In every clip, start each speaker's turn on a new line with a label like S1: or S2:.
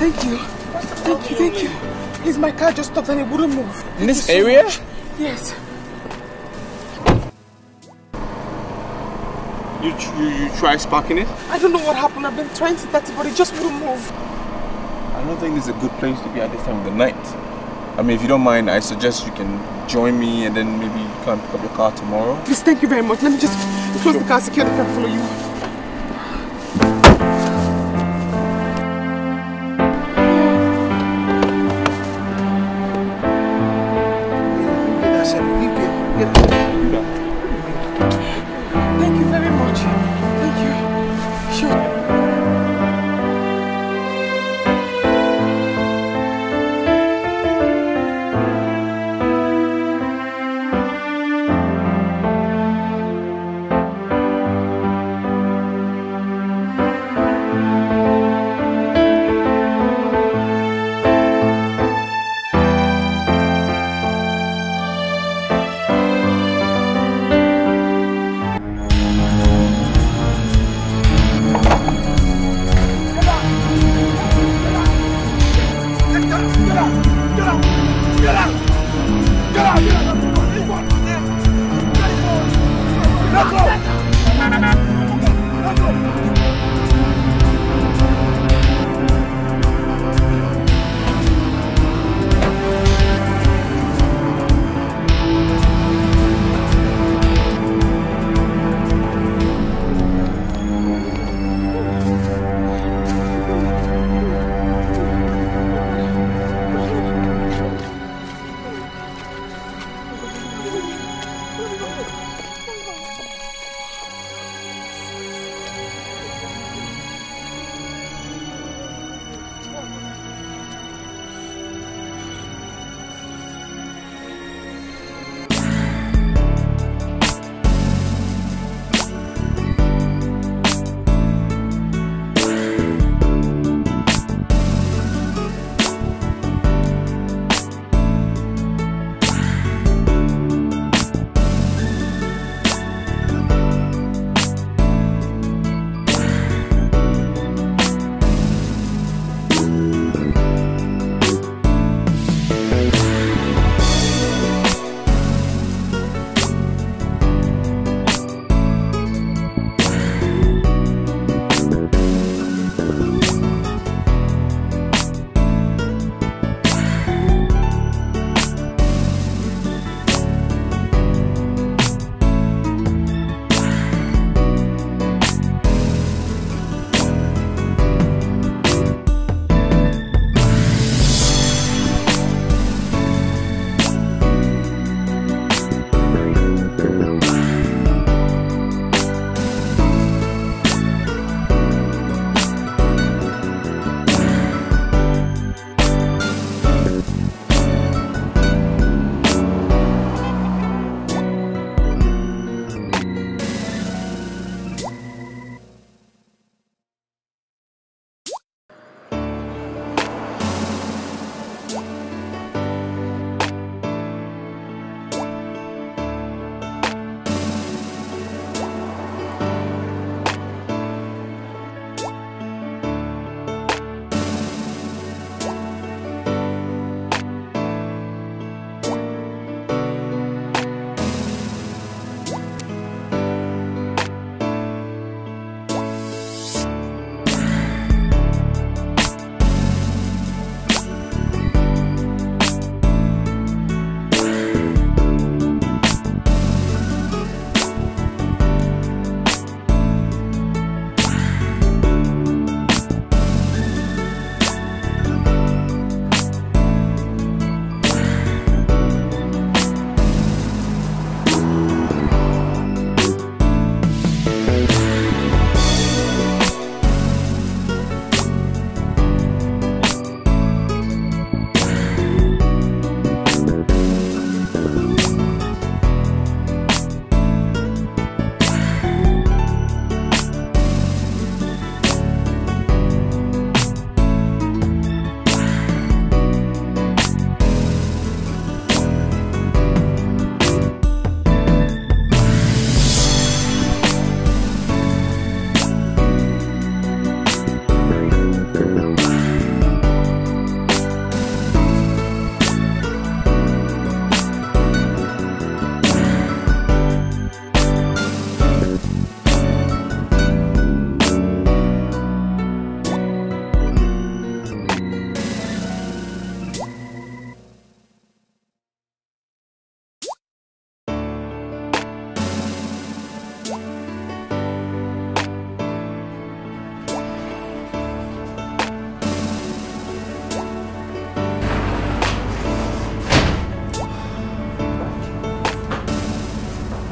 S1: Thank you. Thank you. Please, my car just stopped and it wouldn't move.
S2: In this area?
S1: Much. Yes.
S2: You try sparking it?
S1: I don't know what happened. I've been trying to start it, but it just wouldn't move.
S2: I don't think this is a good place to be at this time of the night. I mean, if you don't mind, I suggest you can join me and then maybe you can pick up your car tomorrow.
S1: Please, thank you very much. Let me just close the car, secure the car, follow you. Thank you very much. Thank you. Sure.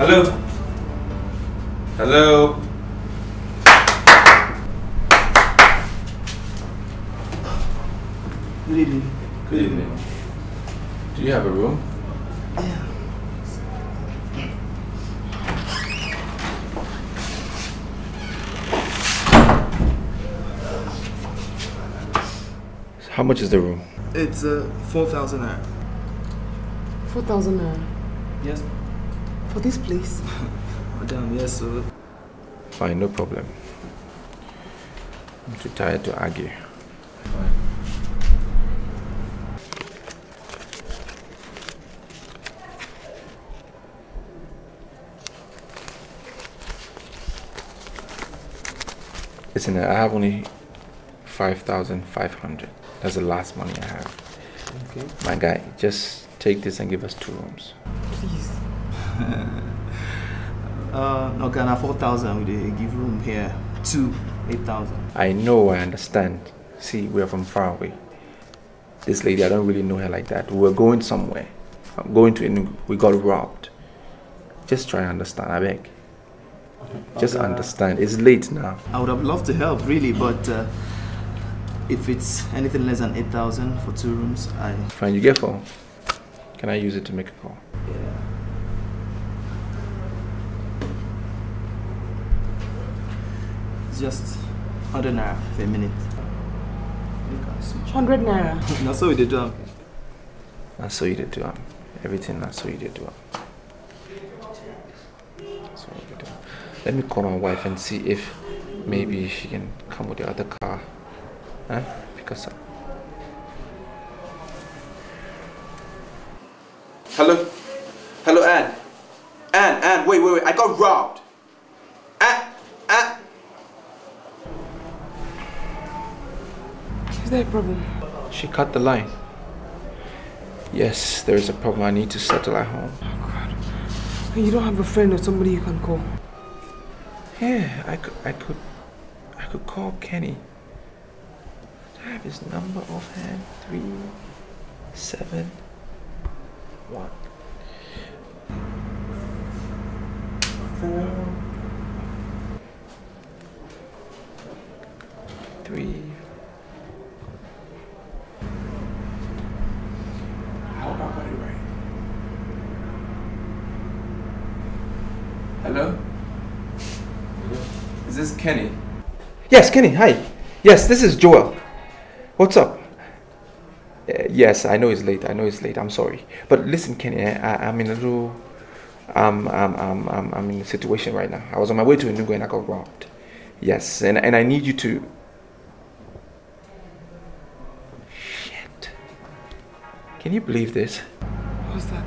S2: Hello? Hello?
S3: Good evening.
S2: Good evening. Do you have a room?
S3: Yeah.
S2: How much is the room?
S3: It's 4,000 naira.
S1: 4,000 naira.
S3: Yes.
S1: For this place?
S3: Madam, yes, sir.
S2: Fine, no problem. I'm too tired to argue. Fine. Listen, I have only 5,500. That's the last money I have.
S3: Okay.
S2: My guy, just take this and give us 2 rooms.
S1: Please.
S3: No, can 4,000 we give room here. 2, 8,000.
S2: I know, I understand. See, we're from far away. This lady, I don't really know her like that. We were going somewhere. I'm going to Enugu. We got robbed. Just try and understand, I beg. Just understand. It's late now.
S3: I would have loved to help, really, but if it's anything less than 8,000 for 2 rooms, I...
S2: Fine, you get phone. Can I use it to make a call?
S3: Yeah. It's just 100 naira for a minute.
S1: 100 naira.
S3: That's what we did do.
S2: That's so you did do. Everything that's so you did do. Let me call my wife and see if maybe she can come with the other car. Huh? Because... Hello? Hello, Anne? Anne, wait. I got robbed. Anne.
S1: Is there a problem?
S2: She cut the line. Yes, there is a problem I need to settle at home.
S1: Oh, God. And you don't have a friend or somebody you can call?
S2: Yeah, I could call Kenny. I have his number offhand. 371 4 3. How about I got it right? Hello? Is this Kenny? Yes, Kenny, hi. Yes, this is Joel. What's up? Yes, I know it's late. I'm sorry. But listen, Kenny, I'm in a little... I'm in a situation right now. I was on my way to Enugu and I got robbed. Yes, and I need you to... Shit. Can you believe this?
S1: What's that?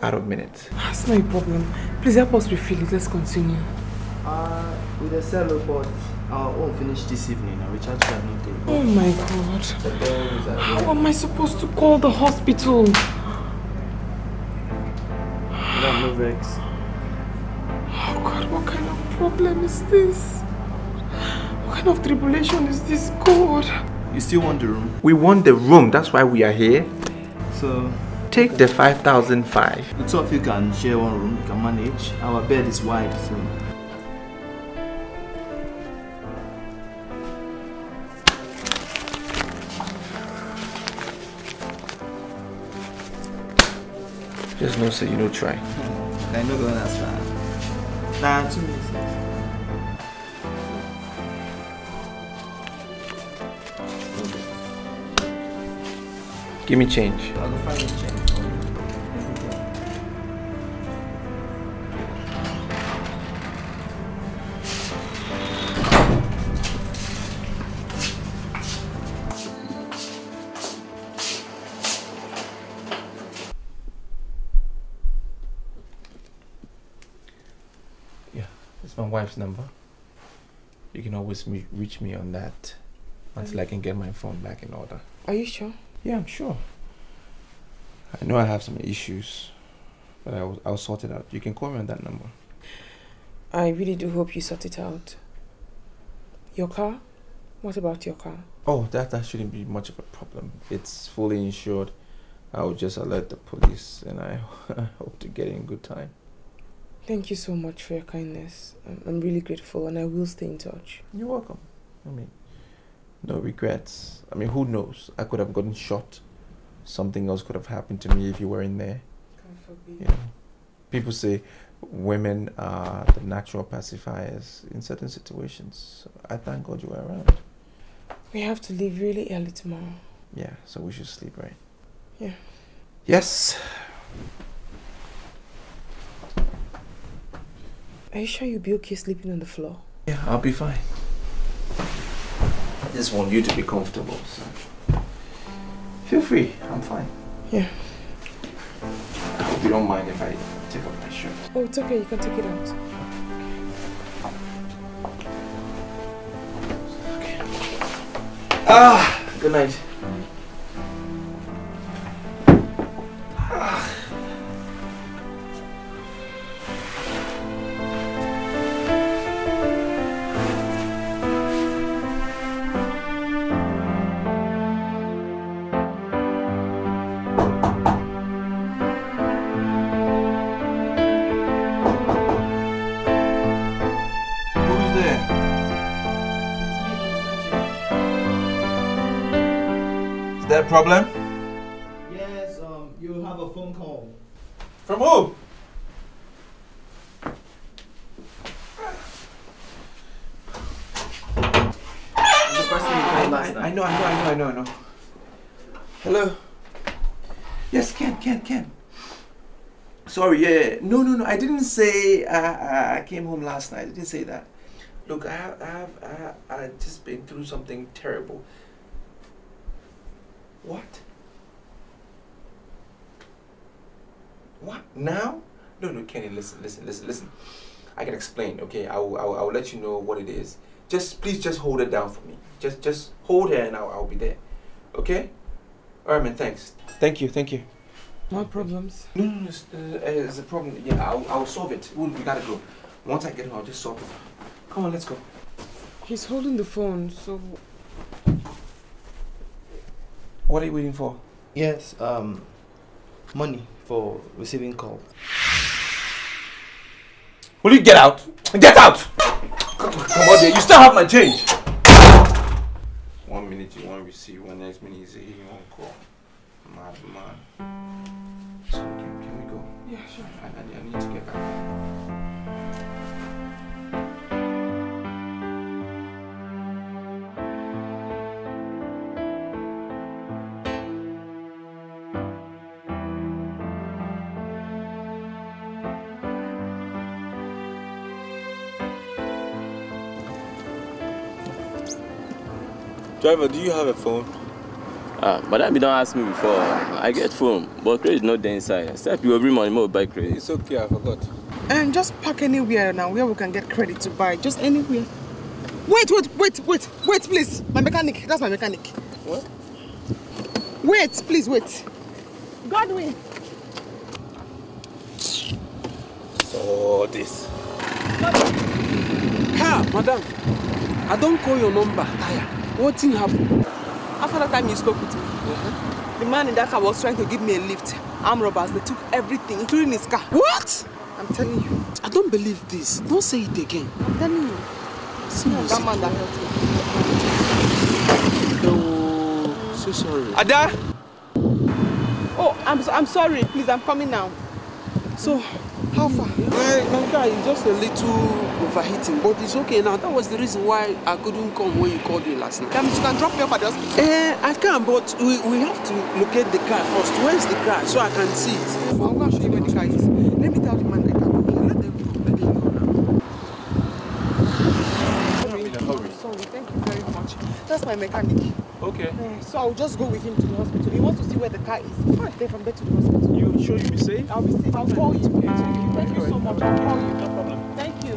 S2: Out of minutes.
S1: That's not a problem. Please help us refill it. Let's continue.
S3: With the cello, but our own finish this evening. I recharge card not take.
S1: Oh my God. How am I supposed to call the hospital?
S3: No vex.
S1: Oh God, what kind of problem is this? What kind of tribulation is this, God?
S3: You still want the room?
S2: We want the room. That's why we are here.
S3: So...
S2: Take the 5,005.
S3: The 2 of you can share one room. You can manage. Our bed is wide, so...
S2: Just no say you no try.
S3: I know going to understand. Nah, 2 minutes.
S2: Give me change.
S3: I'll go find the change.
S2: Yeah, it's my wife's number. You can always reach me on that until I can get my phone back in order.
S1: Are you sure?
S2: Yeah, I'm sure. I know I have some issues, but I'll sort it out. You can call me on that number.
S1: I really do hope you sort it out. Your car? What about your car?
S2: Oh, that shouldn't be much of a problem. It's fully insured. I'll just alert the police and I hope to get in good time.
S1: Thank you so much for your kindness. I'm really grateful and I will stay in touch.
S2: You're welcome. I mean, no regrets. I mean, who knows? I could have gotten shot. Something else could have happened to me if you were in there.
S1: God forbid.
S2: You know, people say women are the natural pacifiers in certain situations. So I thank God you were around.
S1: We have to leave really early tomorrow.
S2: Yeah, so we should sleep, right?
S1: Yeah.
S2: Yes.
S1: Are you sure you'll be okay sleeping on the floor?
S2: Yeah, I'll be fine. I just want you to be comfortable, so feel free. I'm fine.
S1: Yeah.
S2: I hope you don't mind if I take off my shirt.
S1: Oh, it's okay. You can take it out.
S2: Okay. Good night. Problem?
S3: Yes, you have a phone call.
S2: From who?
S3: The person you called last night.
S2: I know. Hello? Yes, Ken. Sorry, yeah. No, I didn't say I came home last night. I didn't say that. Look, I just been through something terrible. What? What? Now? No, Kenny, listen. I can explain, okay? I'll let you know what it is. Please just hold it down for me. Just hold her and I'll be there. Okay? Alright, man, thanks. Thank you.
S1: No problems.
S2: No, it's a problem. Yeah, I'll solve it. We gotta go. Once I get home, I'll just solve it. Come on, let's go.
S1: He's holding the phone, so...
S2: What are you waiting for?
S3: Yes, money for receiving call.
S2: Will you get out? Get out! Come on, there. You still have my change. 1 minute you want to receive, one next minute you say you won't call. Man. So can we go?
S1: Yeah, sure.
S2: I need to get back home.
S4: Driver, do you have a phone?
S5: But that be don't ask me before. I get phone, but credit not there inside. Except you every money more buy credit.
S4: It's okay, I forgot.
S1: And just park anywhere now where we can get credit to buy. Just anywhere. Wait, please. My mechanic. That's my mechanic.
S4: What?
S1: Wait, please, wait. Godwin.
S4: So this. Ha, madam. I don't call your number. What thing happened?
S1: After that time you spoke with me, the man in that car was trying to give me a lift. Armed robbers, they took everything, including his car.
S4: What?
S1: I'm telling you.
S4: I don't believe this. Don't say it again.
S1: I'm telling you.
S4: Seriously.
S1: That man that helped me.
S4: Oh, so sorry.
S1: Ada! Oh, I'm sorry. Please, I'm coming now. So, how far?
S4: Well, my guy is just a little overheating, but it's okay now. That was the reason why I couldn't come when you called me last night.
S1: That means you can drop me off at the hospital.
S4: I can, but we have to locate the car first. Where's the car so I can see it?
S1: I'm going to show you where the car is. Let me tell the man I can.
S4: Let them go now.
S1: Sorry, thank you very much. That's my mechanic.
S4: Okay.
S1: So I'll just go with him to the hospital. He wants to see where the car is. Fine, then from there to the hospital.
S4: You sure you'll be safe?
S1: I'll be safe. I'll call you. Thank you so much. I'll call you.
S4: No problem.
S1: Thank you.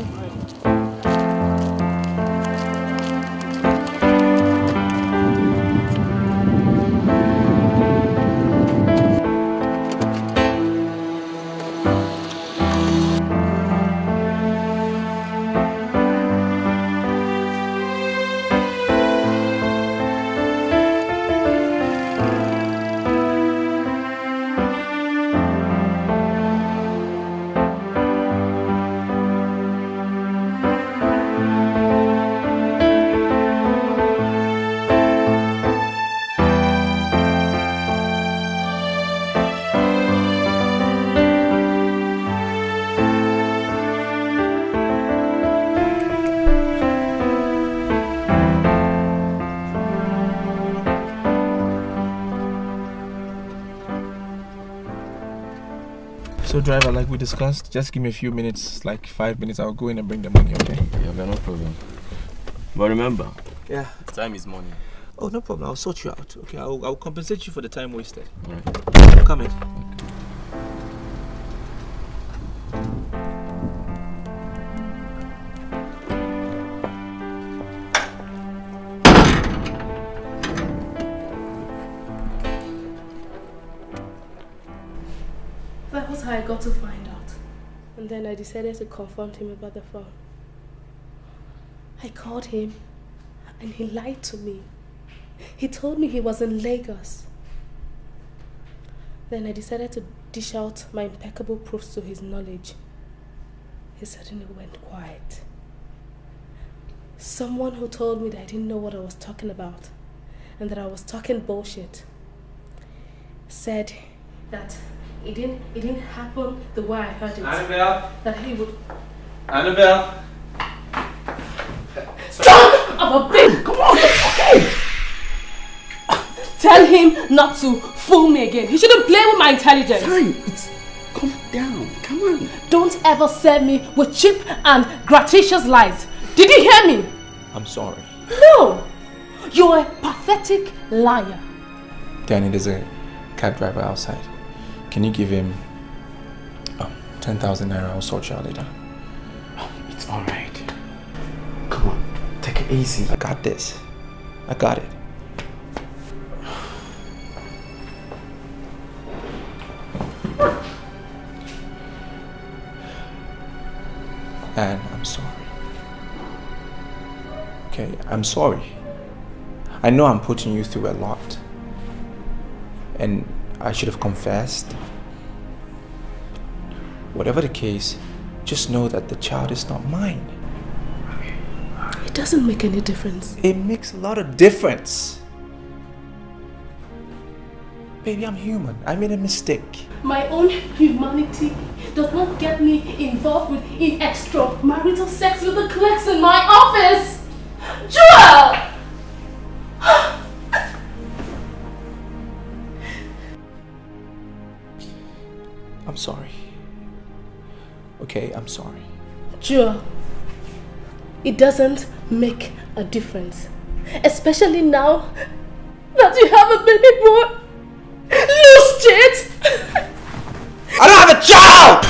S2: So driver, like we discussed, just give me a few minutes, like 5 minutes, I'll go in and bring the money, okay?
S5: Yeah, no problem. But remember,
S2: yeah,
S5: time is money.
S2: Oh, no problem, I'll sort you out, okay? I'll compensate you for the time wasted.
S5: Right.
S2: I'm coming.
S6: That was how I got to find out. And then I decided to confront him about the phone. I called him and he lied to me. He told me he was in Lagos. Then I decided to dish out my impeccable proofs to his knowledge. He suddenly went quiet. Someone who told me that I didn't know what I was talking about and that I was talking bullshit said that it didn't happen the way I heard it.
S2: Annabelle?
S6: That he would...
S2: Annabelle?
S6: Son of a bitch! Come on, it's okay! Tell him not to fool me again. He shouldn't play with my intelligence.
S4: Fine, calm down, come on.
S6: Don't ever serve me with cheap and gratuitous lies. Did you hear me?
S2: I'm sorry.
S6: No! You're a pathetic liar.
S2: Danny, there's a cab driver outside. Can you give him 10,000 naira? I'll sort you out later.
S4: It's alright. Come on, take it easy.
S2: I got this. I got it. And I'm sorry. Okay, I'm sorry. I know I'm putting you through a lot. And I should have confessed. Whatever the case, just know that the child is not mine.
S6: It doesn't make any difference.
S2: It makes a lot of difference. Baby, I'm human. I made a mistake.
S6: My own humanity does not get me involved with extramarital sex with the clerks in my office. Joel!
S2: I'm sorry. Okay, I'm sorry.
S6: Joel, it doesn't make a difference. Especially now that you have a baby boy. Loose shit!
S2: I don't have a child!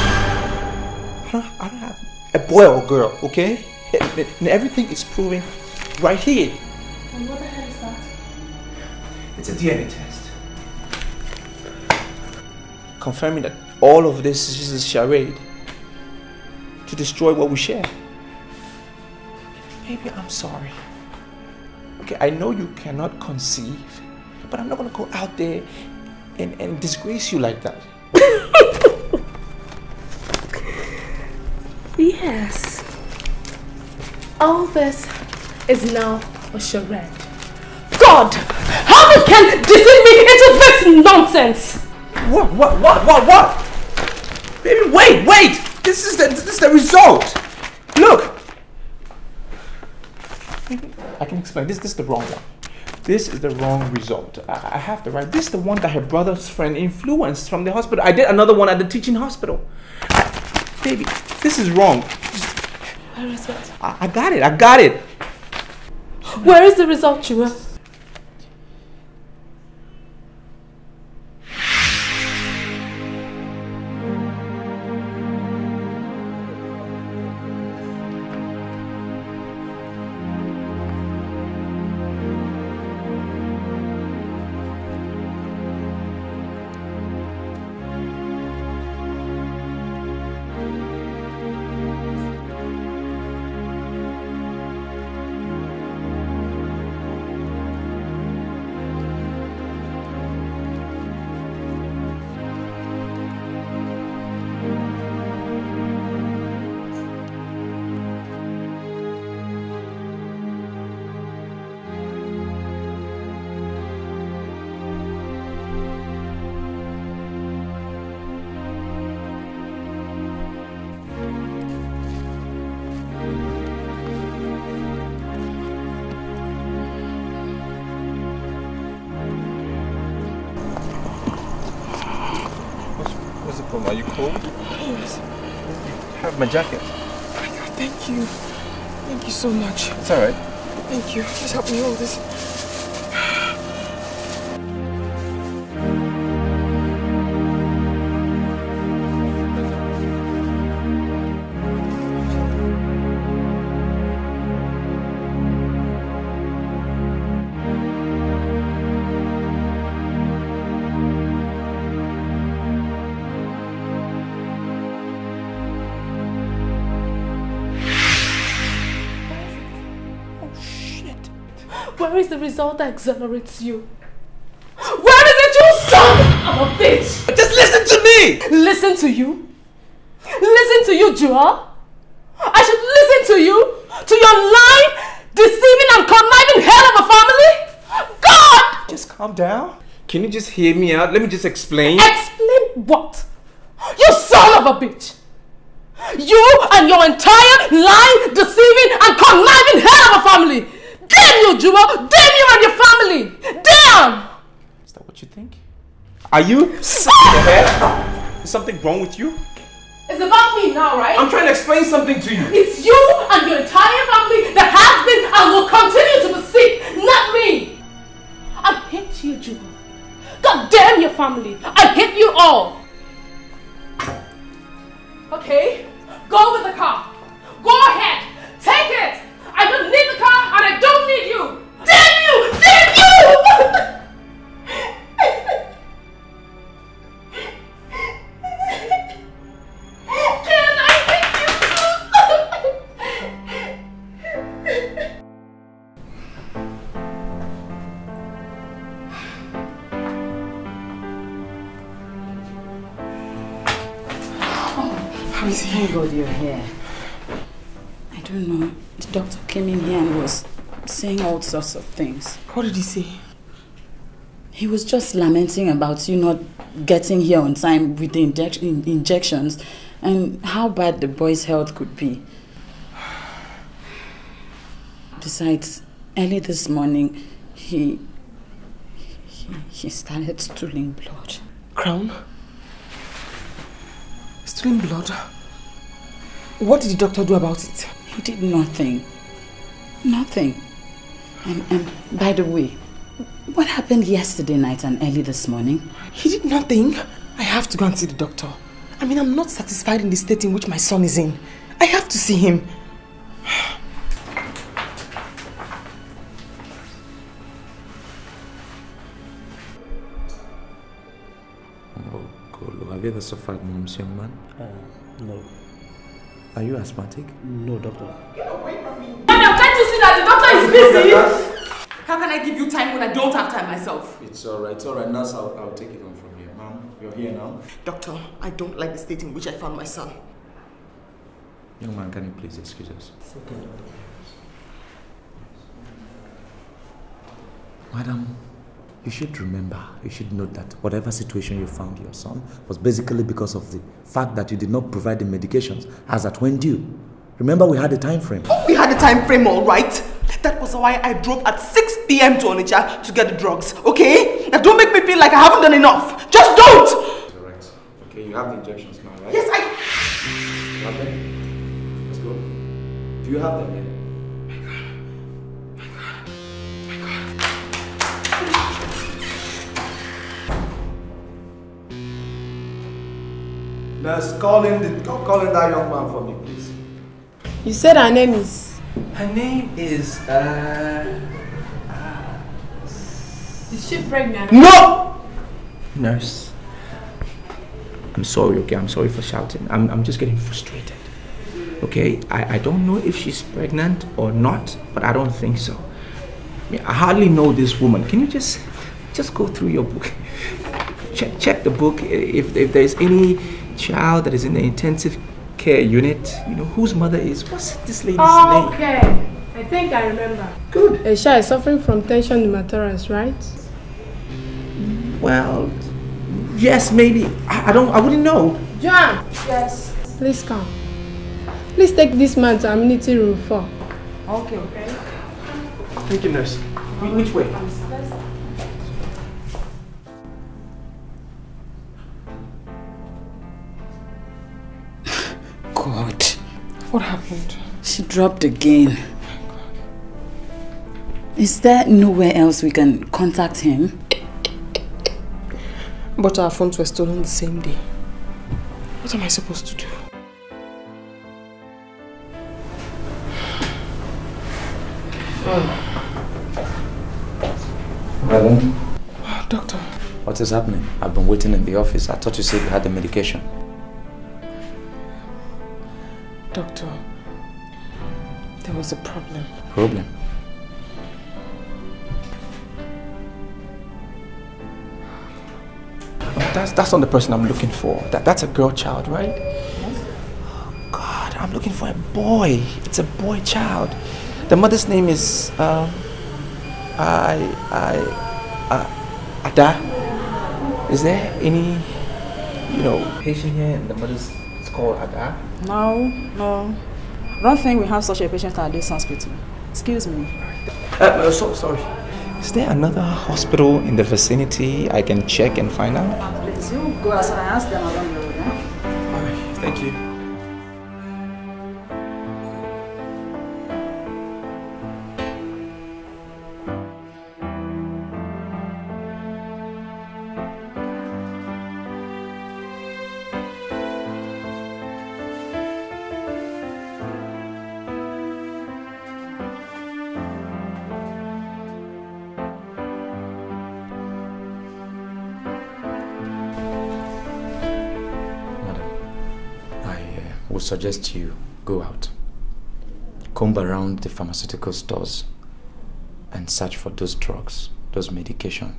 S2: I don't have a boy or girl, okay? And everything is proven right here.
S6: And what the hell is that?
S2: It's a DNA test. Confirming that all of this is just a charade to destroy what we share. Baby, I'm sorry. Okay, I know you cannot conceive, but I'm not gonna go out there and disgrace you like that.
S6: Yes. All this is now a charade. God! How you can deceive me into this nonsense?
S2: What? Baby, wait! This is the result. Look. I can explain. This is the wrong one. This is the wrong result. I have the right. This is the one that her brother's friend influenced from the hospital. I did another one at the teaching hospital. Baby, this is wrong.
S6: Where is it?
S2: I got it.
S6: Where is the result, Chua?
S2: problem? Are you cold?
S1: Yes.
S2: Have my jacket.
S1: Thank you. Thank you so much.
S2: It's alright.
S1: Thank you. Just help me hold this.
S6: Where is the result that exonerates you? Where is it, you son of a bitch?
S2: Just listen to me!
S6: Listen to you? Listen to you, Joel? I should listen to you? To your lying, deceiving and conniving hell of a family? God!
S2: Just calm down. Can you just hear me out? Let me just explain.
S6: Explain what? You son of a bitch! You and your entire lying, deceiving and conniving hell of a family! Damn you, Juma! Damn you and your family! Damn!
S2: Is that what you think? Are you sick in the head? Is something wrong with you?
S6: It's about me now, right?
S2: I'm trying to explain something to you.
S6: It's you and your entire family that has been and will continue to be sick, not me! I hate you, Juma. God damn your family! I hate you all! Okay? Go with the car. Go ahead. Take it. I don't need the car and I don't need you. Damn you! Damn you! Can I hate
S7: How is he? Thank God you're here. I don't know. The doctor came in here and was saying all sorts of things.
S1: What did he say?
S7: He was just lamenting about you not getting here on time with the injections and how bad the boy's health could be. Besides, early this morning, he started stooling blood.
S1: Crown? Stooling blood? What did the doctor do about it?
S7: He did nothing. Nothing. And by the way, what happened yesterday night and early this morning?
S1: He did nothing. I have to go and see the doctor. I mean, I'm not satisfied in the state in which my son is in. I have to see him.
S8: Oh, Kolo, have you ever suffered mumps, young man?
S9: No.
S8: Are you asthmatic?
S9: No, doctor.
S6: Madam, can't you see that the doctor is busy? How can I give you time when I don't have time myself?
S8: It's alright, nurse, I'll take it on from here. Ma'am, you're here now?
S1: Doctor, I don't like the state in which I found my son.
S8: Young man, can you please excuse us?
S9: It's okay, doctor.
S8: Madam, you should remember, you should note that whatever situation you found your son was basically because of the fact that you did not provide the medications as at when due. Remember, we had a time frame.
S1: We had a time frame, all right? That was why I drove at 6 p.m. to Onitsha to get the drugs, okay? Now don't make me feel like I haven't done enough. Just don't!
S8: It's alright. Okay, you have the injections now, right?
S1: Yes,
S8: You have them? Let's go. Do you have them yet? Nurse, call in that young man for me, please.
S1: You said her name is?
S2: Her name is,
S6: Is she pregnant?
S1: No!
S2: Nurse. I'm sorry, okay? I'm sorry for shouting. I'm just getting frustrated. Okay? I don't know if she's pregnant or not, but I don't think so. I mean, I hardly know this woman. Can you just go through your book? Check the book. If there's any child that is in the intensive care unit, you know, whose mother is, what's this lady's name?
S10: Okay, I think I remember.
S2: Good.
S10: Aisha is suffering from tension pneumothorax, right?
S2: Well, yes, maybe. I wouldn't know.
S10: John! Yes. Please come. Please take this man to amenity room 4.
S6: Okay.
S2: Thank you, nurse. Which way?
S7: God.
S1: What happened?
S7: She dropped again. Is there nowhere else we can contact him?
S1: But our phones were stolen the same day. What am I supposed to do?
S8: Madam?
S1: Doctor.
S8: What is happening? I've been waiting in the office. I thought you said you had the medication.
S1: Doctor, there was a problem.
S8: Problem?
S2: That's not the person I'm looking for. That's a girl child, right? Yes. Oh God, I'm looking for a boy. It's a boy child. The mother's name is Ada. Is there any, patient here and the mother's is called Ada?
S7: No. I don't think we have such a patient at this hospital. Excuse me.
S2: Sorry. Is there another hospital in the vicinity I can check and find out?
S7: Please, you go outside and ask them around the road.
S2: Alright, thank you.
S8: Suggest you go out, comb around the pharmaceutical stores and search for those drugs, those medication.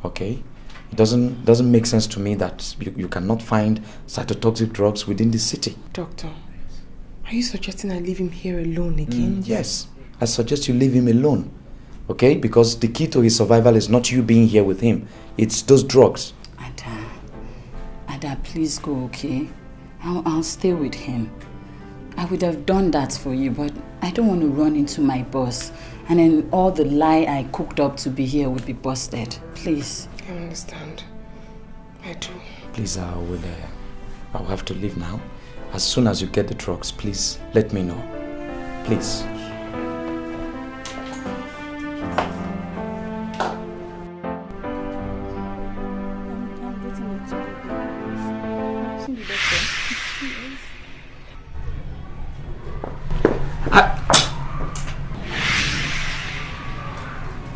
S8: Okay? It doesn't make sense to me that you cannot find cytotoxic drugs within the city.
S1: Doctor, are you suggesting I leave him here alone again?
S8: Yes, I suggest you leave him alone. Okay? Because the key to his survival is not you being here with him. It's those drugs.
S7: Ada, please go, okay? I'll stay with him. I would have done that for you, but I don't want to run into my boss. And then all the lie I cooked up to be here would be busted. Please.
S1: I understand. I do.
S8: Please, I'll have to leave now. As soon as you get the drugs, please let me know. Please.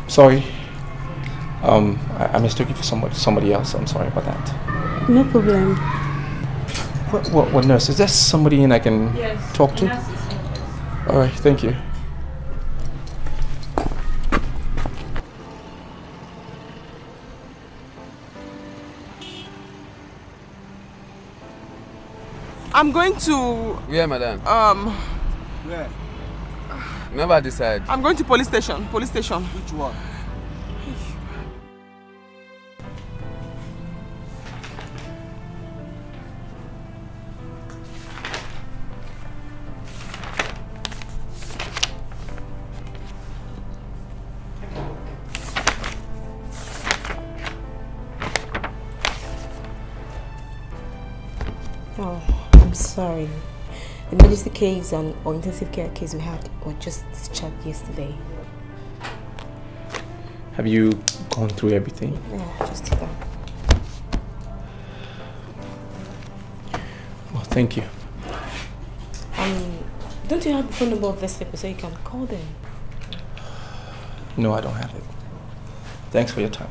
S2: Sorry. I mistook you for somebody else. I'm sorry about that.
S6: No problem.
S2: What nurse? Is there somebody in I can talk to? All right, thank you.
S1: I'm going to...
S4: Where, madam?
S1: Where?
S4: Never decide.
S1: I'm going to police station. Police station.
S4: Which one?
S9: Oh, I'm sorry. The emergency case or intensive care case we had were just discharged yesterday.
S2: Have you gone through everything?
S9: Yeah, just that.
S2: Well, thank you.
S9: Don't you have the phone number of these people so you can call them?
S2: No, I don't have it. Thanks for your time.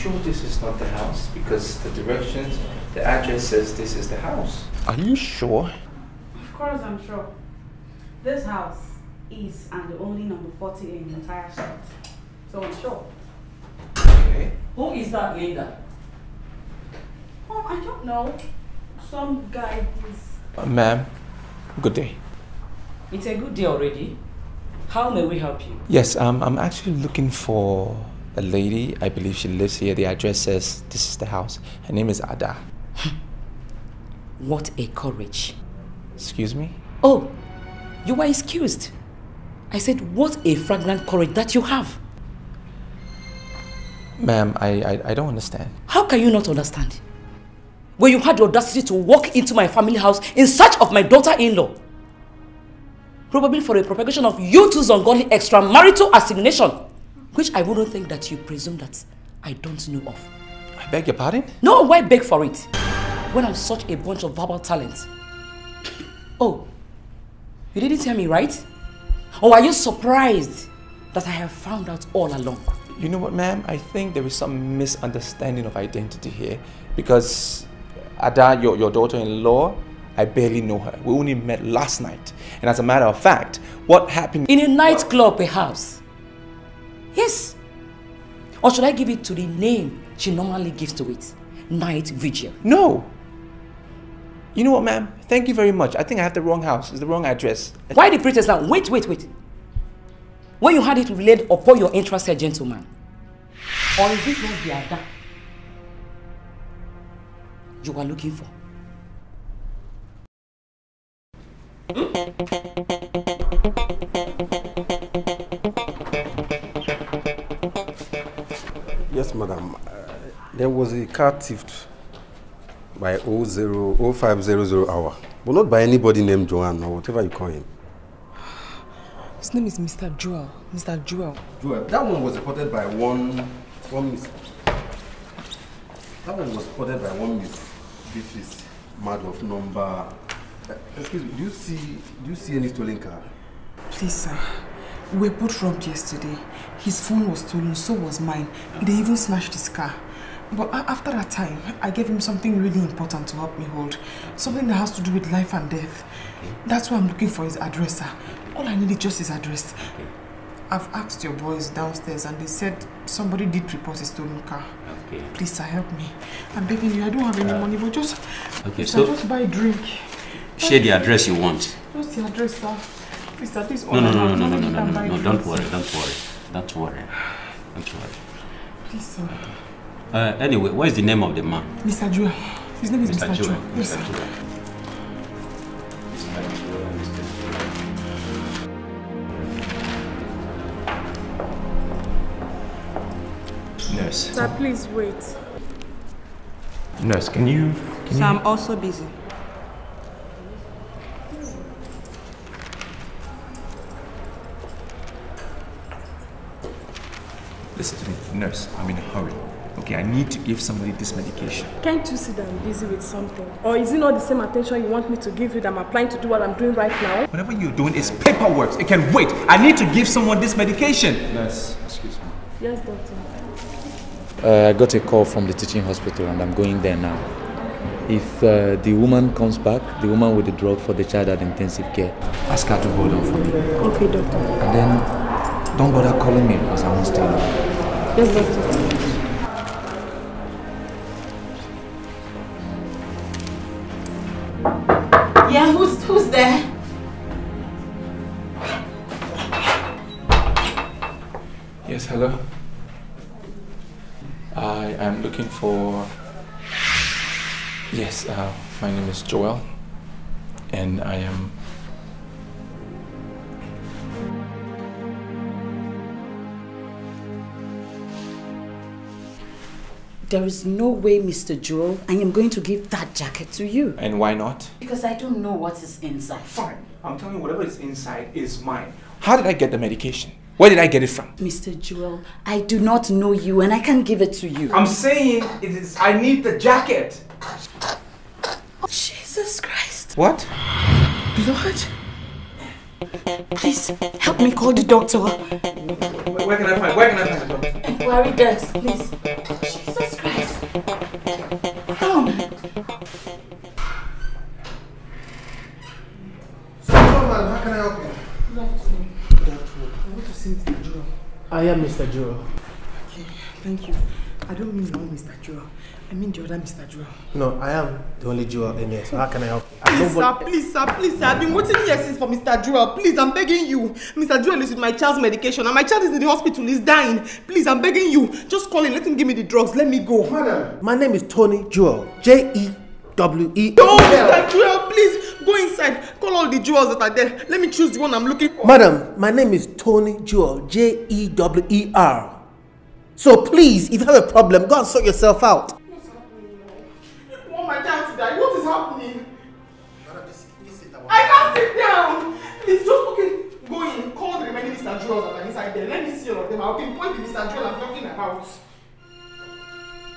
S2: sure this is not the house? Because the directions, the address says this is the house. Are you sure?
S11: Of course I'm sure. This house is and the only number 40 in the entire street. So I'm sure.
S2: Okay.
S11: Who is that Linda? Oh, I don't know. Some guy is...
S2: Ma'am, good day.
S11: It's a good day already. How may we help you?
S2: Yes, I'm actually looking for a lady. I believe she lives here. The address says this is the house. Her name is Ada.
S11: What a courage.
S2: Excuse me?
S11: Oh, you are excused. I said, what a fragrant courage that you have.
S2: Ma'am, I don't understand.
S11: How can you not understand? When you had the audacity to walk into my family house in search of my daughter-in-law. Probably for a propagation of you two's ungodly extramarital assignation, which I wouldn't think that you presume that I don't know of.
S2: I beg your pardon?
S11: No, why beg for it? When I'm such a bunch of verbal talents. Oh, you didn't hear me, right? Or are you surprised that I have found out all along?
S2: You know what, ma'am? I think there is some misunderstanding of identity here. Because Ada, your daughter-in-law, I barely know her. We only met last night. And as a matter of fact, what happened...
S11: In a nightclub, perhaps. Yes. Or should I give it to the name she normally gives to it? Night Vigil.
S2: No. You know what, ma'am? Thank you very much. I think I have the wrong house. It's the wrong address.
S11: Why the pretense now? Wait. When you had it relayed upon your interested gentleman. Or is this not the Ada you are looking for?
S12: Yes, madam. There was a car thieved by 0500 hour, but not by anybody named Joanne or whatever you call him.
S1: His name is Mr. Joel. Mr. Joel.
S12: Joel. That one was reported by one miss. That one was reported by one miss. This is Madoff number. Excuse me. Do you see any stolen car?
S1: Please, sir. We were both robbed yesterday. His phone was stolen, so was mine. They even snatched his car. But after that time, I gave him something really important to help me hold. Something that has to do with life and death. Okay. That's why I'm looking for his address, sir. All I need is just his address. Okay. I've asked your boys downstairs and they said somebody did report a stolen car. Okay. Please, sir, help me. I'm begging you, I don't have any money, but just...
S13: Okay, so...
S1: just buy a drink.
S13: Share the address you want.
S1: Just the address, sir. Please, sir, this is all
S13: No, don't worry.
S1: Please, sir.
S13: Anyway, what is the name of the man?
S1: Mr. Joel. His name is Mr. Joel. Yes, sir.
S2: Nurse.
S10: Sir, please wait.
S2: Nurse, can you...
S11: So I'm also busy.
S2: Listen to me, nurse. I'm in a hurry. Okay, I need to give somebody this medication.
S10: Can't you see that I'm busy with something? Or is it not the same attention you want me to give you that I'm applying to do what I'm doing right now?
S2: Whatever you're doing is paperwork. It can wait. I need to give someone this medication. Nurse, excuse me.
S10: Yes, doctor.
S8: I got a call from the teaching hospital and I'm going there now. If the woman comes back, the woman with the drug for the child at intensive care, ask her to hold on for me.
S10: Okay, doctor.
S8: And then don't bother calling me because I won't stay long.
S10: Yes, doctor.
S11: Yeah, who's there?
S2: Yes, hello. I am looking for... Yes, my name is Joel. And I am...
S11: There is no way, Mr. Joel, I am going to give that jacket to you.
S2: And why not?
S11: Because I don't know what is inside.
S2: Fine. I'm telling you, whatever is inside is mine. How did I get the medication? Where did I get it from?
S11: Mr. Joel, I do not know you and I can't give it to you.
S2: I'm saying I need the jacket.
S11: Oh, Jesus Christ.
S2: What?
S11: Lord. Please, help me call the doctor.
S2: Where can I find the doctor?
S7: Inquiry desk, please. Jesus Christ. Come.
S14: So, man, how can I help you?
S1: Good afternoon. Good afternoon. I want to see Mr. Joel.
S14: I am Mr. Joel.
S1: Okay, thank you. I don't mean no Mr. Joel. I mean the other Mr. Joel.
S14: No, I am the only Joel in here, so how can I help you?
S1: Please, sir, I've been waiting here since for Mr. Joel. Please, I'm begging you. Mr. Joel is with my child's medication and my child is in the hospital, he's dying. Please, I'm begging you. Just call him, let him give me the drugs, let me go.
S14: Madam, my name is Tony Joel. J-E-W-E.
S1: No, Mr. Joel, please, go inside. Call all the jewels that are there. Let me choose the one I'm looking for.
S14: Madam, my name is Tony Joel. J-E-W-E-R. So please, if you have a problem, go and sort yourself out.
S1: What's happening now? You want my child to die? What is happening? I can't sit down. Please, just go in. Call the remaining Mr. Joel that are inside there. Let me see all of them. I'll pinpoint the Mr. Joel I'm talking about.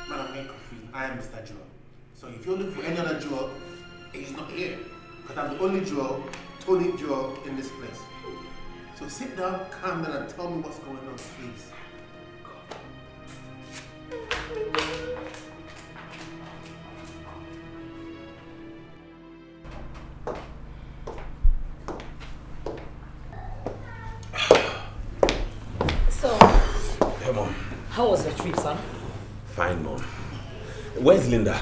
S14: Madam, I'm confused. I am Mr. Joel. So if you're looking for any other Joel, he's not here. Because I'm the only Joel, Tony Joel, in this place. So sit down, calm down, and tell me what's going on, please.
S7: So,
S15: Hey, Mom.
S11: How was the trip, son?
S15: Fine, Mom. Where's Linda?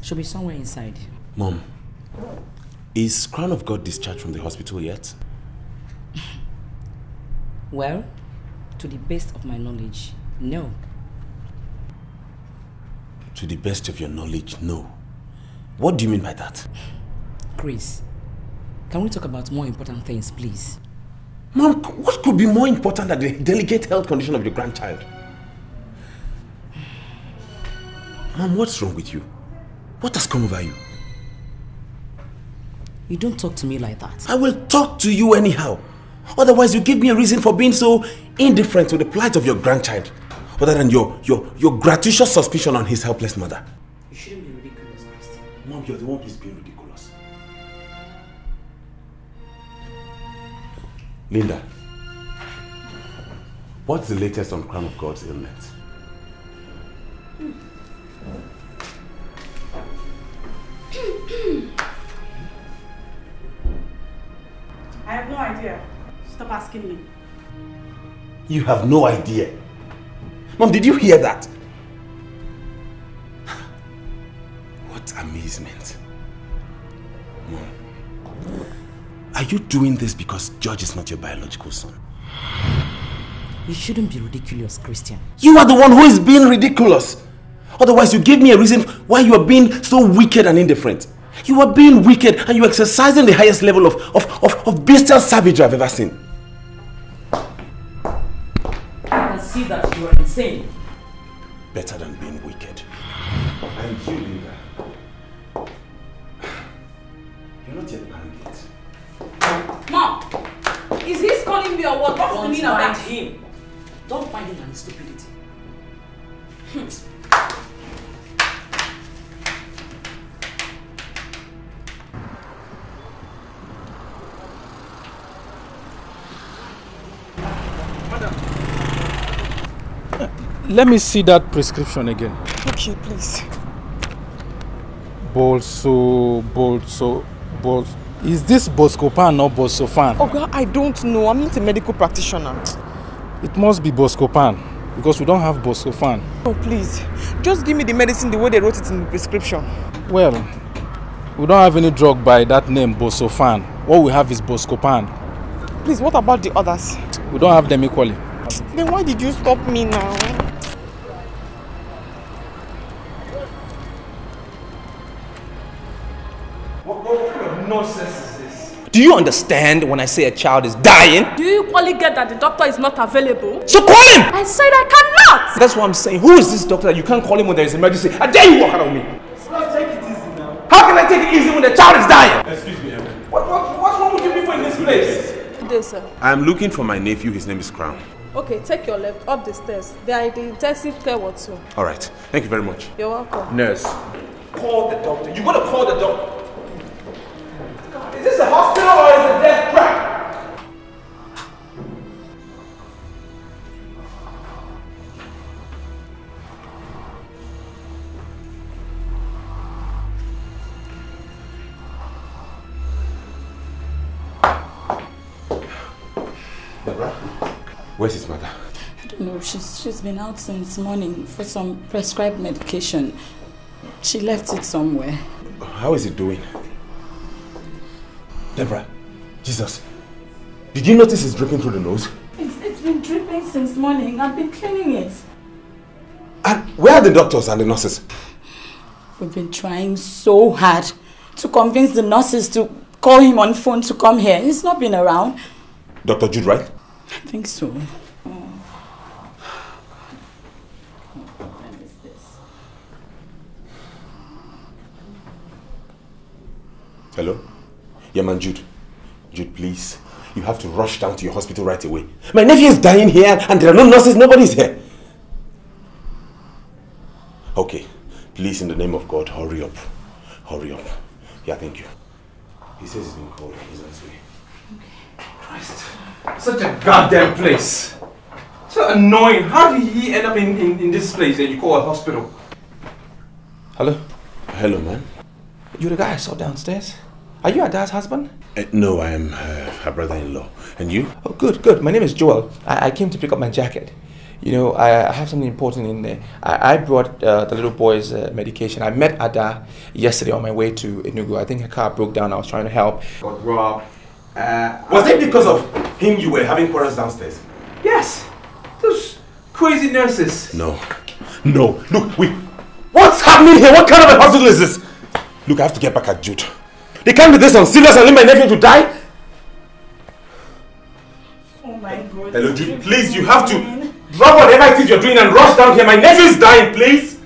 S11: She'll be somewhere inside.
S15: Mom, is Crown of God discharged from the hospital yet?
S11: Well, to the best of my knowledge, no.
S15: To the best of your knowledge, no. What do you mean by that?
S11: Chris, can we talk about more important things, please?
S15: Mom, what could be more important than the delicate health condition of your grandchild? Mom, what's wrong with you? What has come over you?
S11: You don't talk to me like that.
S15: I will talk to you anyhow. Otherwise, you give me a reason for being so indifferent to the plight of your grandchild, other than your gratuitous suspicion on his helpless mother.
S11: You shouldn't be ridiculous, Christy.
S15: Mom, you're the one who's being ridiculous. Linda, what's the latest on Crown of God's ailment?
S16: I have no idea. Stop asking me.
S15: You have no idea. Mom, did you hear that? What amazement. Mom, are you doing this because George is not your biological son?
S11: You shouldn't be ridiculous, Christian.
S15: You are the one who is being ridiculous. Otherwise, you give me a reason why you are being so wicked and indifferent. You are being wicked and you are exercising the highest level of bestial savagery I've ever seen.
S11: I can see that you are insane.
S15: Better than being wicked. And you, Linda. You're not yet married yet.
S16: Mom! Is he calling me or what? What's the meaning of that?
S11: Him. Don't mind him and his stupidity.
S17: Let me see that prescription again.
S1: Okay, please.
S17: Is this Buscopan or Bosofan?
S1: Oh God, I don't know. I'm not a medical practitioner.
S17: It must be Buscopan because we don't have Buscofan.
S1: Oh, please. Just give me the medicine the way they wrote it in the prescription.
S17: Well, we don't have any drug by that name, Buscofan. What we have is Buscopan.
S1: Please, what about the others?
S17: We don't have them equally.
S1: Then why did you stop me now?
S2: What kind of nonsense is this?
S18: Do you understand when I say a child is dying?
S16: Do you equally get that the doctor is not available?
S18: So call him!
S16: I said I cannot!
S18: That's what I'm saying. Who is this doctor that you can't call him when there is an emergency? I dare you walk out on me!
S2: Take it easy now.
S18: How can I take it easy when the child is dying?
S15: Excuse me, Evan.
S18: What's wrong with you people in this place?
S16: Good day, sir.
S15: I'm looking for my nephew. His name is Crown.
S16: Okay, take your left up the stairs. They are in the intensive care ward too.
S15: All right. Thank you very much.
S16: You're welcome.
S18: Nurse, call the doctor. You gotta call the doctor. Is this a hospital or is it a death trap?
S15: Where's his mother?
S7: I don't know. She's been out since morning for some prescribed medication. She left it somewhere.
S15: How is he doing? Deborah, Jesus, did you notice it's dripping through the nose?
S7: It's been dripping since morning. I've been cleaning it.
S15: And where are the doctors and the nurses?
S7: We've been trying so hard to convince the nurses to call him on phone to come here. He's not been around.
S15: Dr. Jude, right?
S7: I think so.
S15: Hello? Yeah, man, Jude. Jude, please. You have to rush down to your hospital right away. My nephew is dying here and there are no nurses, nobody's here. Okay. Please, in the name of God, hurry up. Hurry up. Yeah, thank you. He says he's been called. He's on his way.
S2: Okay. Christ. Such a goddamn place. So annoying. How did he end up in this place that you call a hospital? Hello?
S15: Hello, man.
S2: You're the guy I saw downstairs? Are you Ada's husband?
S15: No, I am her brother-in-law. And you?
S2: Oh, good, good. My name is Joel. I came to pick up my jacket. You know, I have something important in there. I brought the little boy's medication. I met Ada yesterday on my way to Enugu. I think her car broke down. I was trying to help. Got robbed.
S15: Was it because of him you were having quarrels downstairs?
S2: Yes. Those crazy nurses.
S15: No. No. Look, what's happening here? What kind of a hospital is this? Look, I have to get back at Jude. They can't do this on serious and leave my nephew to die.
S7: Oh my God.
S15: Hello, Jude. Please, you have to drop whatever it is you're doing and rush down here. My nephew is dying, please.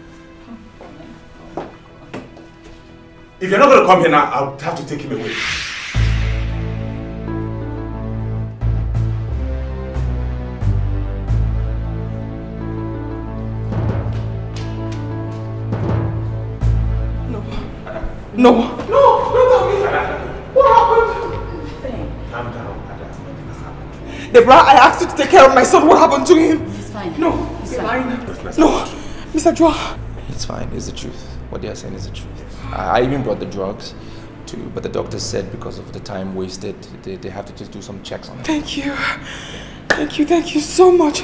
S15: If you're not going to come here now, I'll have to take him away.
S2: No, don't tell me. What happened?
S15: Calm down, Ada. Nothing has happened.
S1: Deborah, I asked you to take care of my son. What happened to him?
S7: He's fine.
S1: No,
S7: he's
S1: fine. No, Mr. Joel.
S2: It's fine. It's the truth. What they are saying is the truth. I even brought the drugs too, but the doctor said because of the time wasted, they have to just do some checks on it.
S1: Thank you. Thank you so much.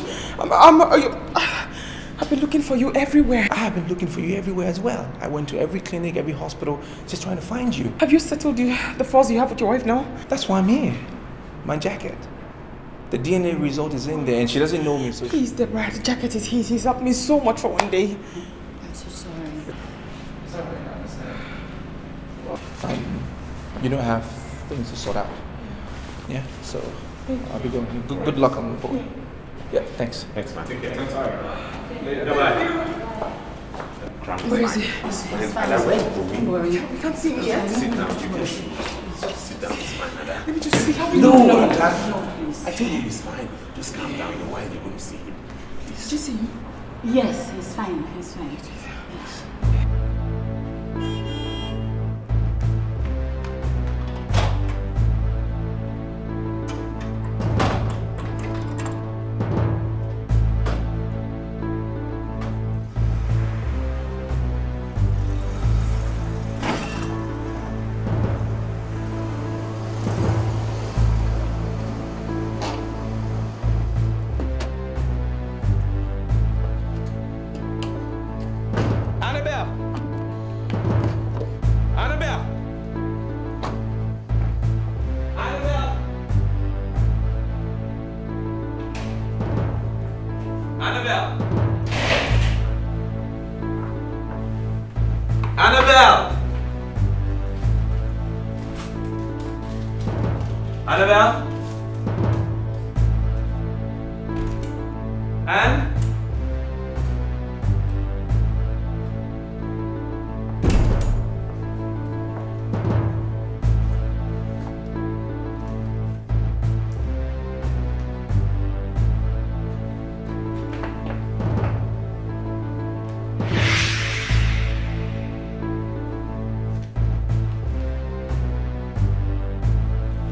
S1: I've been looking for you everywhere.
S2: I've been looking for you everywhere as well. I went to every clinic, every hospital, just trying to find you.
S1: Have you settled the falls you have with your wife now?
S2: That's why I'm here. My jacket. The DNA result is in there and she doesn't know me, so...
S1: Please, Deborah, the jacket is his. He's helped me so much for one day.
S7: I'm so sorry.
S2: It's all right, I understand. You don't have things to sort out. Yeah, so I'll be going. Good luck on the board. Yeah, thanks.
S15: Thanks, man. Take care.
S2: Thanks.
S1: Where is he?
S7: He's fine. Don't worry.
S1: We can't see him yet.
S15: Sit down. You can sit down. It's fine, Ada.
S1: Let me just see how he
S15: No,
S1: looks.
S15: Ada.
S7: No, please.
S15: I told you he's fine. Just calm down. Why are you going to see him? Please.
S1: Did you see him?
S7: Yes, he's fine. He's fine. Yes.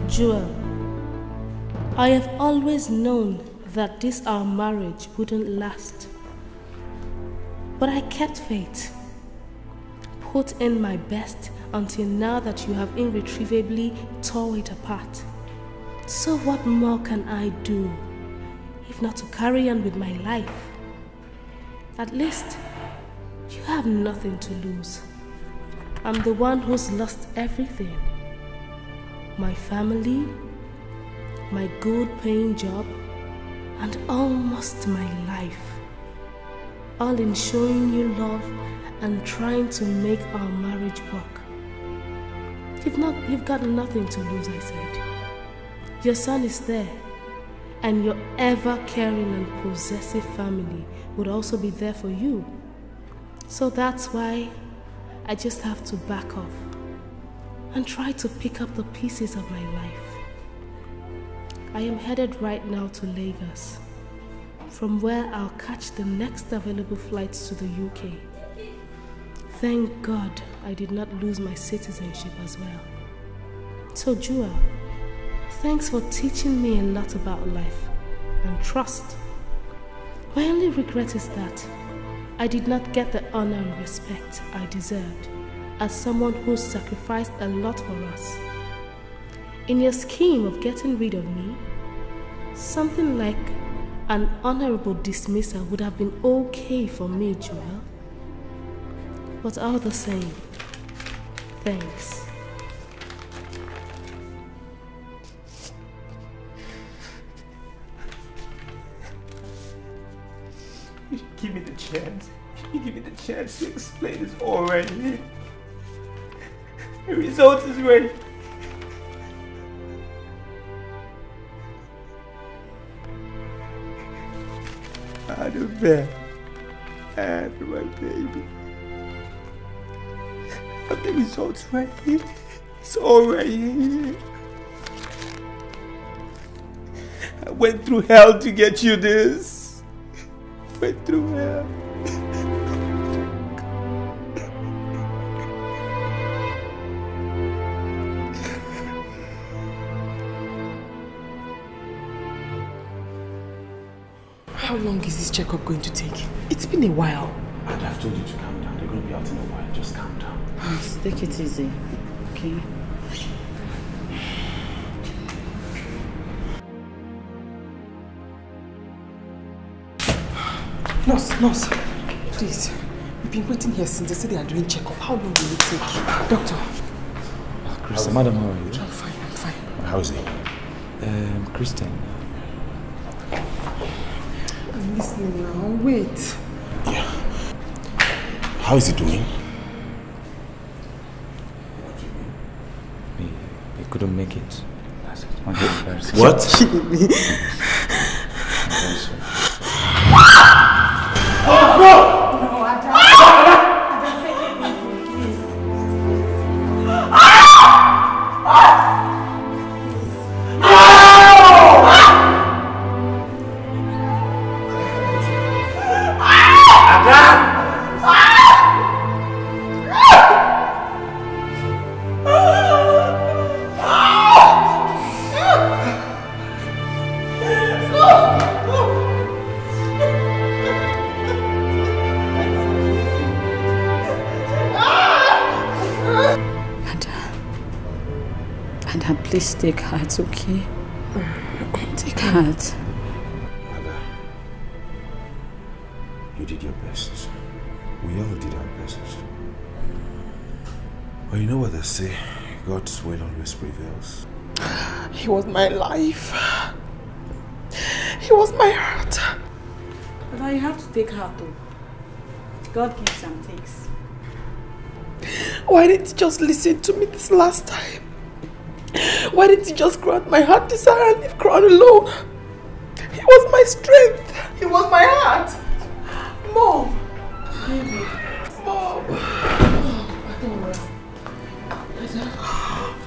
S6: Joel, I have always known that this our marriage wouldn't last. But I kept faith, put in my best until now that you have irretrievably tore it apart. So what more can I do? if not to carry on with my life. At least, you have nothing to lose. I'm the one who's lost everything. My family, my good paying job, and almost my life. All in showing you love and trying to make our marriage work. You've got nothing to lose, I said. Your son is there, and your ever-caring and possessive family would also be there for you. So that's why I just have to back off and try to pick up the pieces of my life. I am headed right now to Lagos, from where I'll catch the next available flights to the UK. Thank God I did not lose my citizenship as well. So Jua, thanks for teaching me a lot about life and trust. My only regret is that I did not get the honor and respect I deserved as someone who sacrificed a lot for us. In your scheme of getting rid of me, something like an honorable dismissal would have been okay for me, Joel. But all the same, thanks.
S2: You should give me the chance. You give me the chance to explain this all right here. The result is ready. I don't bear. And my baby. But the result's right here. It's all right here. I went through hell to get you this. Went through hell.
S1: How long is this checkup going to take? It's been a while.
S15: I've told you to calm down. They're going to be out in a while. Just calm down.
S7: Please, take it easy, okay?
S1: Nurse, please. We've been waiting here since they said they are doing checkup. How long will it take? Doctor.
S8: Kristen, madam, how are you?
S1: I'm fine.
S15: How is he?
S8: Kristen.
S1: I'm listening now. Wait.
S15: Yeah. How is he doing?
S8: He couldn't make it.
S15: What?
S1: Oh, no!
S7: Please take heart, okay? Take heart.
S15: Ada, you did your best. We all did our best. But you know what they say? God's will always prevails.
S1: He was my life. He was my heart.
S19: But now you have to take heart though. God gives and takes.
S1: Why didn't you just listen to me this last time? Why didn't you just grant my heart desire and leave Crown alone? He was my strength. He was my heart. Mom.
S19: Baby.
S1: Mom.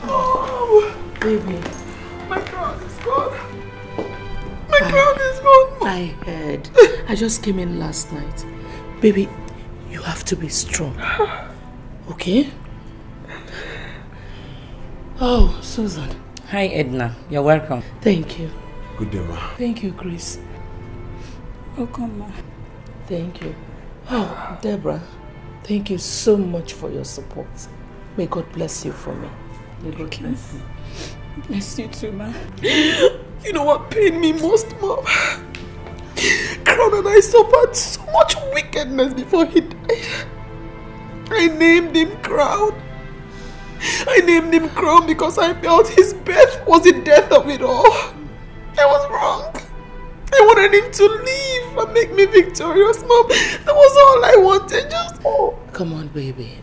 S19: Oh, baby.
S1: My crown is gone. My crown is gone.
S19: I heard. I just came in last night. Baby, you have to be strong. Okay? Oh, Susan.
S11: Hi, Edna. You're welcome.
S19: Thank you.
S15: Good day, ma.
S19: Thank you, Grace.
S7: Welcome, ma.
S19: Thank you. Oh, Deborah, thank you so much for your support. May God bless you for me. May God bless you.
S7: Bless you too, ma.
S1: You know what pained me most, Mom? Crown and I suffered so much wickedness before he died. I named him Crown. I named him Crown because I felt his birth was the death of it all. I was wrong. I wanted him to live and make me victorious, Mom. That was all I wanted, just... Oh.
S19: Come on, baby.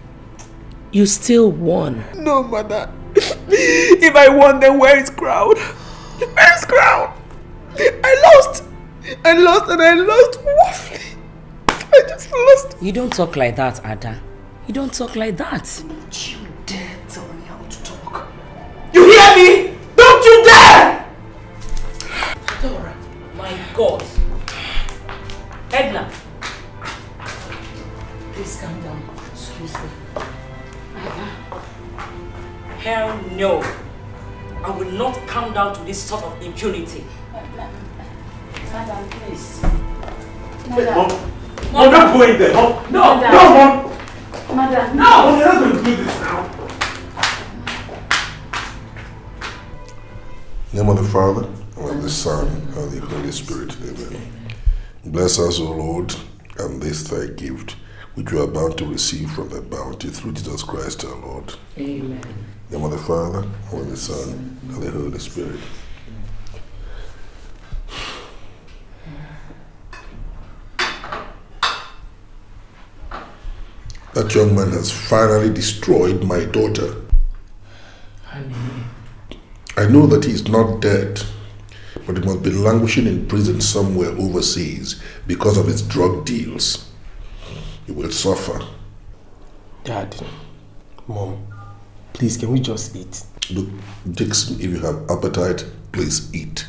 S19: You still won.
S1: No, Mother. If I won, then where is Crown? Where is Crown? I lost. I lost and I lost woefully. I just lost.
S11: You don't talk like that, Ada. You don't talk like that.
S1: Don't you dare tell me how to talk.
S11: You hear me? Don't you dare! Dora, my God. Edna. Please calm down. Excuse me. Hell no. I will not calm down to this sort of impunity.
S7: Madam, please.
S18: Wait, Mom. Mom, don't go in there. Mom. No,
S7: Madam.
S18: no, Mom.
S7: Madam.
S18: No, Mom, you're not going to do this now.
S20: In the name of the Father, and of the Son, and of the Holy Spirit. Amen. Bless us, O Lord, and this thy gift, which we are bound to receive from thy bounty through Jesus Christ our Lord.
S19: Amen.
S20: In the name of the Father, and of the Son, and of the Holy Spirit. That young man has finally destroyed my daughter. I know that he is not dead, but he must be languishing in prison somewhere overseas because of his drug deals. He will suffer.
S14: Dad, Mom, please, can we just eat?
S20: Look, Dixon, if you have appetite, please eat.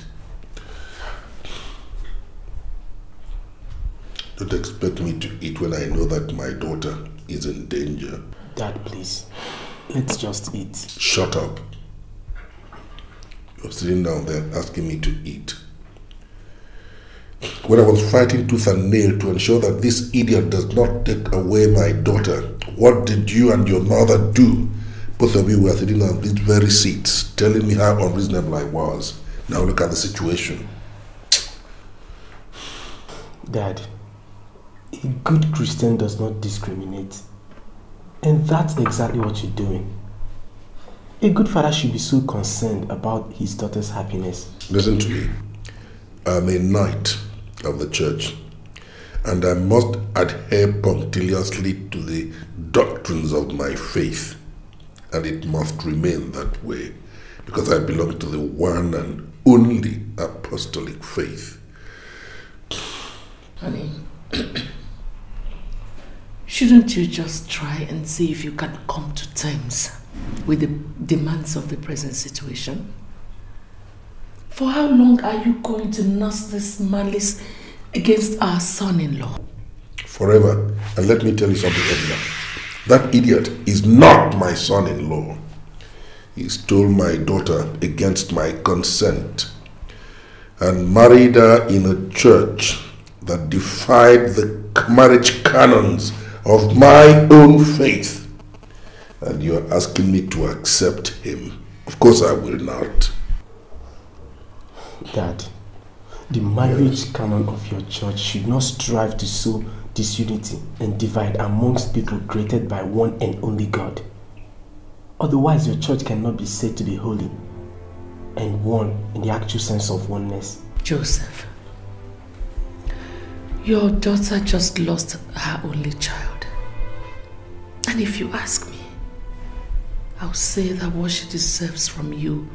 S20: Don't expect me to eat when I know that my daughter is in danger.
S14: Dad, please, let's just eat.
S20: Shut up. You're sitting down there asking me to eat. When I was fighting tooth and nail to ensure that this idiot does not take away my daughter, what did you and your mother do? Both of you were sitting on these very seats, telling me how unreasonable I was. Now look at the situation.
S14: Dad, a good Christian does not discriminate. And that's exactly what you're doing. A good father should be so concerned about his daughter's happiness.
S20: Listen to me. I'm a knight of the church, and I must adhere punctiliously to the doctrines of my faith. And it must remain that way, because I belong to the one and only apostolic faith.
S19: Honey, shouldn't you just try and see if you can come to terms with the demands of the present situation? For how long are you going to nurse this malice against our son-in-law?
S20: Forever. And let me tell you something, Edna. That idiot is not my son-in-law. He stole my daughter against my consent and married her in a church that defied the marriage canons of my own faith. And you're asking me to accept him. Of course I will not.
S14: Dad, the marriage canon of your church should not strive to sow disunity and divide amongst people created by one and only God. Otherwise, your church cannot be said to be holy and one in the actual sense of oneness.
S19: Joseph, your daughter just lost her only child. And if you ask me, I'll say that what she deserves from you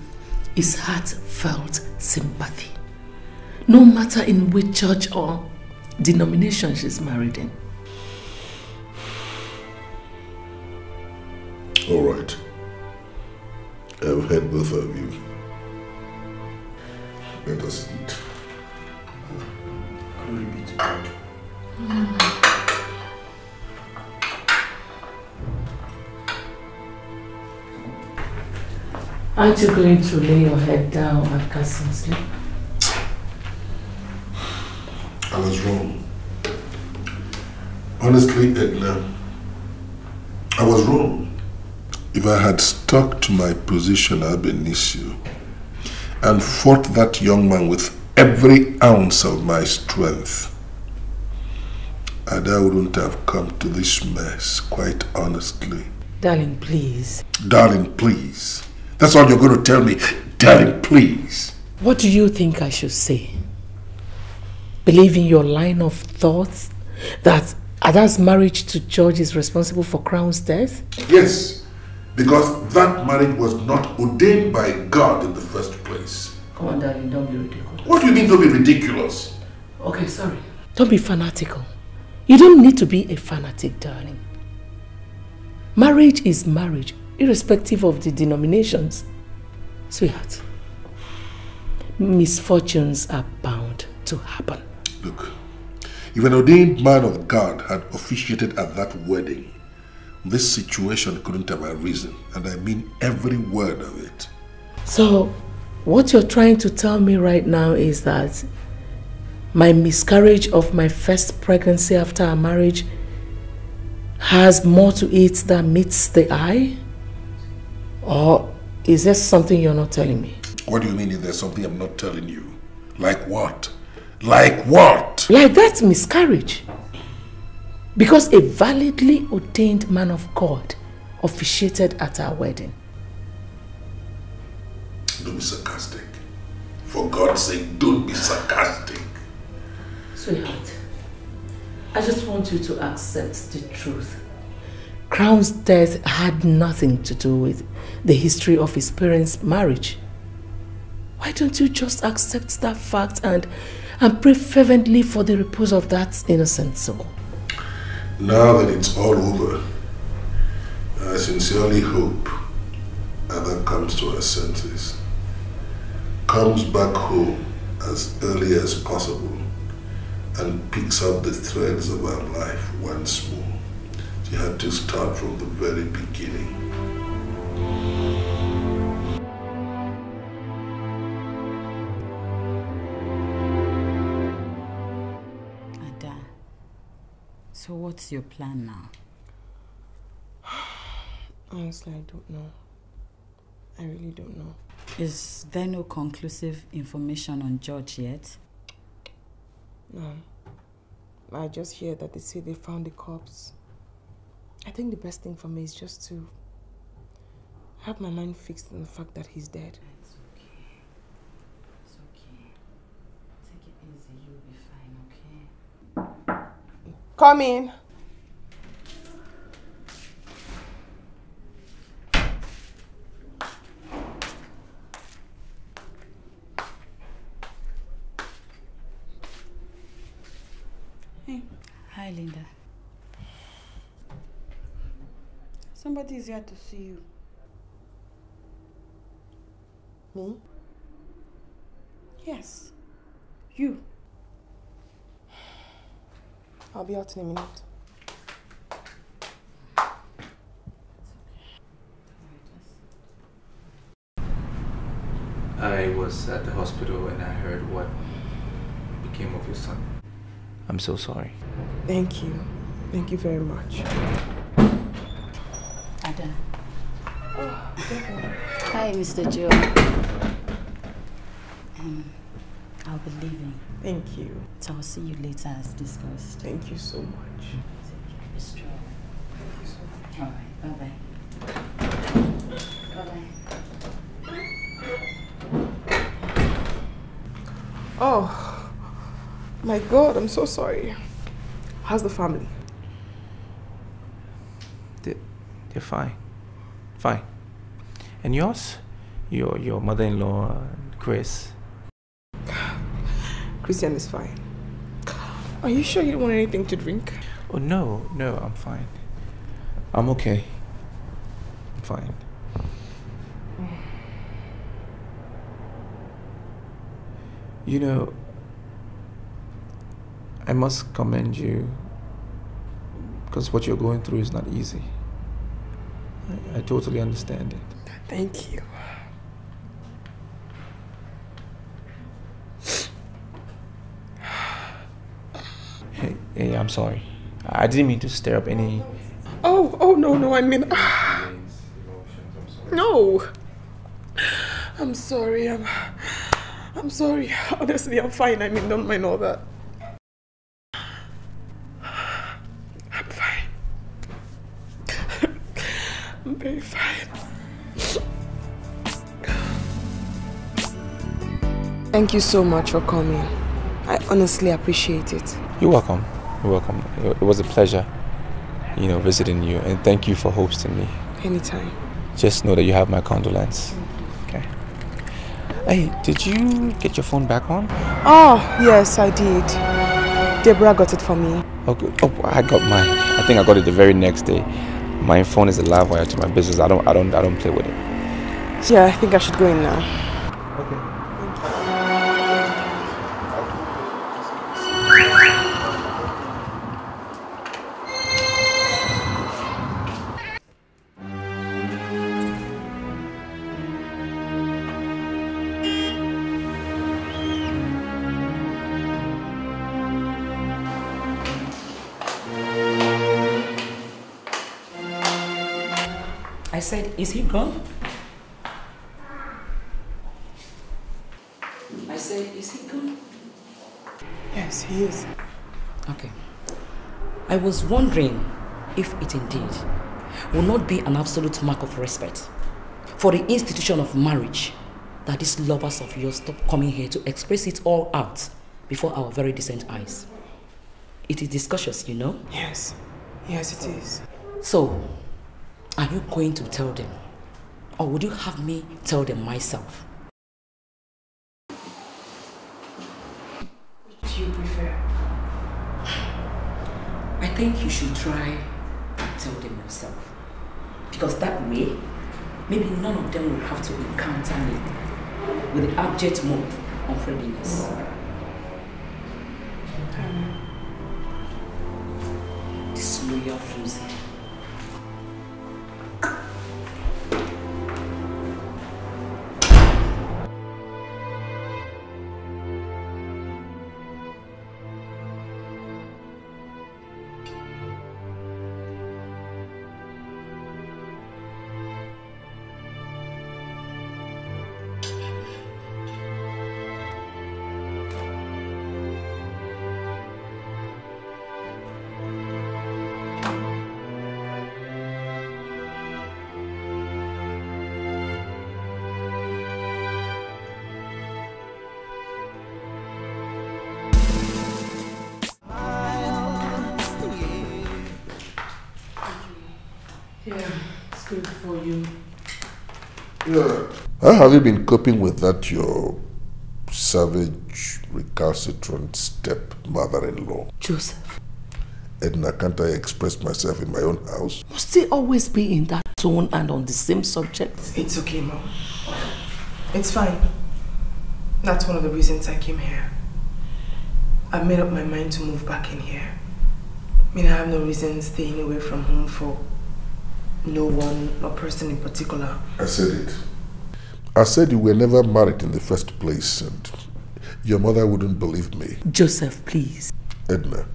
S19: is heartfelt sympathy, no matter in which church or denomination she's married in.
S20: All right. I've heard both of you. Let us eat. Glory be to God.
S19: Aren't you going to lay your head down and get some sleep?
S20: I was wrong. Honestly, Edna, I was wrong. If I had stuck to my position ab initio and fought that young man with every ounce of my strength, Ada wouldn't have come to this mess, quite honestly.
S19: Darling, please.
S20: Darling, please. That's all you're going to tell me. Darling, please.
S19: What do you think I should say? Believe in your line of thoughts that Ada's marriage to George is responsible for Crown's death?
S20: Yes, because that marriage was not ordained by God in the first place.
S19: Come on, darling, don't be ridiculous.
S20: What do you mean don't be ridiculous?
S19: Okay, sorry. Don't be fanatical. You don't need to be a fanatic, darling. Marriage is marriage, irrespective of the denominations. Sweetheart, misfortunes are bound to happen.
S20: Look, if an ordained man of God had officiated at that wedding, this situation couldn't have arisen, and I mean every word of it.
S19: So, what you're trying to tell me right now is that my miscarriage of my first pregnancy after our marriage has more to it than meets the eye? Or is there something you're not telling me?
S20: What do you mean if there's something I'm not telling you? Like what? Like what?
S19: Like that miscarriage. Because a validly ordained man of God officiated at our wedding.
S20: Don't be sarcastic. For God's sake, don't be sarcastic.
S19: Sweetheart, I just want you to accept the truth. Crown's death had nothing to do with the history of his parents' marriage. Why don't you just accept that fact and pray fervently for the repose of that innocent soul?
S20: Now that it's all over, I sincerely hope Ada comes to her senses, comes back home as early as possible, and picks up the threads of her life once more. She had to start from the very beginning.
S7: Ada, so what's your plan now?
S1: Honestly, I don't know. I really don't know.
S7: Is there no conclusive information on George yet?
S1: No. I just hear that they say they found the corpse. I think the best thing for me is just to have my mind fixed on the fact that he's dead.
S7: It's okay. It's okay. Take it easy. You'll be fine, okay?
S1: Come in.
S21: Hey.
S7: Hi, Linda.
S21: Somebody is here to see you.
S1: Me?
S21: Yes. You.
S1: I'll be out in a minute.
S2: I was at the hospital and I heard what became of your son. I'm so sorry.
S1: Thank you. Thank you very much.
S7: Ada.
S1: Oh,
S7: hi, Mr. Joe. I'll be leaving.
S1: Thank you.
S7: So I'll see you later as discussed.
S1: Thank you so much.
S7: Be strong.
S1: Thank you so much.
S7: Alright, bye-bye. Bye-bye.
S1: Oh, my God, I'm so sorry. How's the family?
S2: They're fine. Fine. And yours? Your mother-in-law, Chris?
S1: Christian is fine. Are you sure you don't want anything to drink?
S2: Oh, no, I'm fine. I'm okay. I'm fine. You know, I must commend you because what you're going through is not easy. I totally understand it.
S1: Thank you.
S2: Hey, I'm sorry. I didn't mean to stir up any...
S1: Oh, no, I mean... No! I'm sorry, I'm sorry. Honestly, I'm fine. I mean, don't mind all that. fine. Thank you so much for coming. I honestly appreciate it.
S2: You're welcome. You're welcome. It was a pleasure, visiting you, and thank you for hosting me.
S1: Anytime.
S2: Just know that you have my condolence. Okay. Hey, did you get your phone back on?
S1: Oh, yes, I did. Deborah got it for me.
S2: Okay. Oh, I got mine. I think I got it the very next day. My phone is a live wire to my business. I don't play with it.
S1: Yeah, I think I should go in now.
S2: Okay.
S11: I said, is he gone? I said, is he gone?
S1: Yes, he is.
S11: Okay. I was wondering if it indeed will not be an absolute mark of respect for the institution of marriage that these lovers of yours stop coming here to express it all out before our very decent eyes. It is discourteous, you know?
S1: Yes. Yes, it is.
S11: So, are you going to tell them? Or would you have me tell them myself?
S1: What do you prefer?
S11: I think you should try and tell them yourself. Because that way, maybe none of them will have to encounter me with the abject mode of friendliness. Disloyal fools. For you.
S20: Yeah. How have you been coping with that, your savage, recalcitrant stepmother-in-law?
S19: Joseph.
S20: Edna, can't I express myself in my own house?
S19: Must it always be in that tone and on the same subject?
S1: It's okay, Mom. It's fine. That's one of the reasons I came here. I've made up my mind to move back in here. I mean, I have no reason staying away from home for no one or person in particular.
S20: I said it. I said you were never married in the first place and your mother wouldn't believe me.
S19: Joseph, please.
S20: Edna,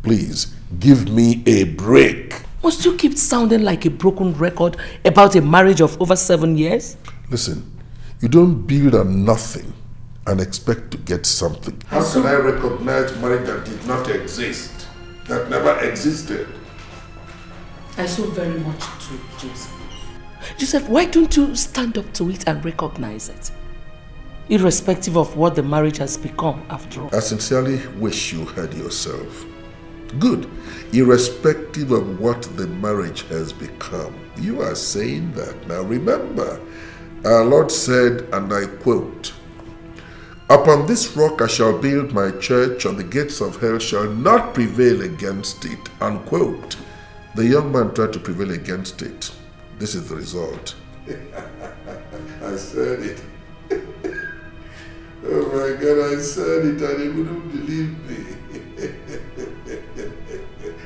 S20: please give me a break.
S19: Must you keep sounding like a broken record about a marriage of over 7 years?
S20: Listen, you don't build on nothing and expect to get something. How can I recognize marriage that did not exist, that never existed?
S19: I so very much do, Joseph. Joseph, why don't you stand up to it and recognize it? Irrespective of what the marriage has become, after all.
S20: I sincerely wish you heard yourself. Good. Irrespective of what the marriage has become. You are saying that. Now remember, our Lord said, and I quote, "Upon this rock I shall build my church, and the gates of hell shall not prevail against it," unquote. The young man tried to prevail against it. This is the result. I said it. Oh my God, I said it and he wouldn't believe me.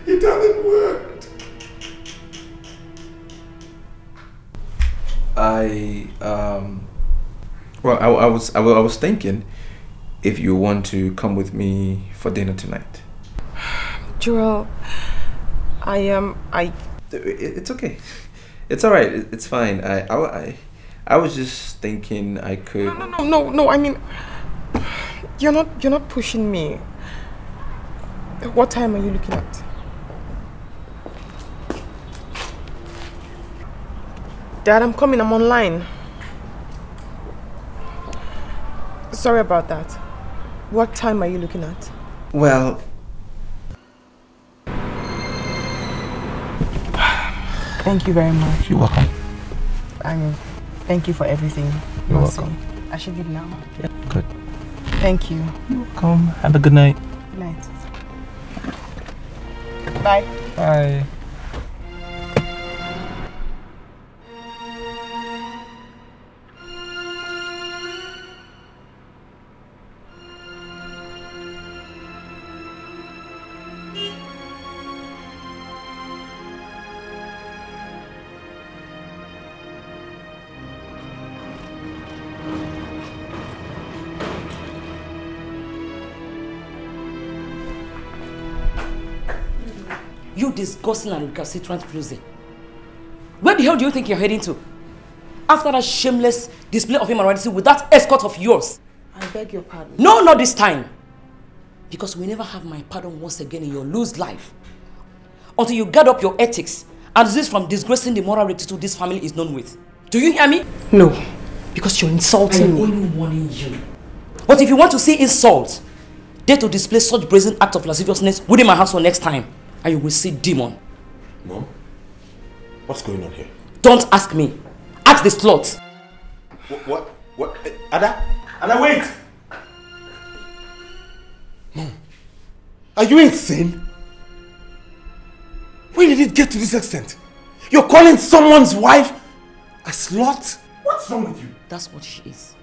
S20: It hasn't worked.
S2: I was thinking if you want to come with me for dinner tonight.
S1: Joel,
S2: It's okay. It's all right. It's fine. I was just thinking I could.
S1: No. I mean, you're not pushing me. What time are you looking at? Dad, I'm coming. I'm online. Sorry about that. What time are you looking at?
S2: Well...
S1: Thank you very much.
S2: You're welcome.
S1: And thank you for everything.
S2: You're welcome.
S1: I should leave now.
S2: Yeah, good.
S1: Thank you.
S2: You're welcome. Have a good night.
S1: Good night. Bye.
S2: Bye.
S11: You disgusting and recalcitrant floozy. Where the hell do you think you're heading to? After that shameless display of immorality with that escort of yours.
S9: I beg your pardon.
S11: No, not this time. Because we never have my pardon once again in your loose life. Until you guard up your ethics and desist from disgracing the moral rectitude this family is known with. Do you hear me?
S9: No. Because you're insulting me.
S11: I'm only warning you. But if you want to see insult, dare to display such brazen act of lasciviousness within my household next time. And you will see demon.
S15: Mom? What's going on here?
S11: Don't ask me. Ask the slut.
S15: What? Ada? Ada, wait! Mom, are you insane? When did it get to this extent? You're calling someone's wife a slut? What's wrong with you?
S11: That's what she is.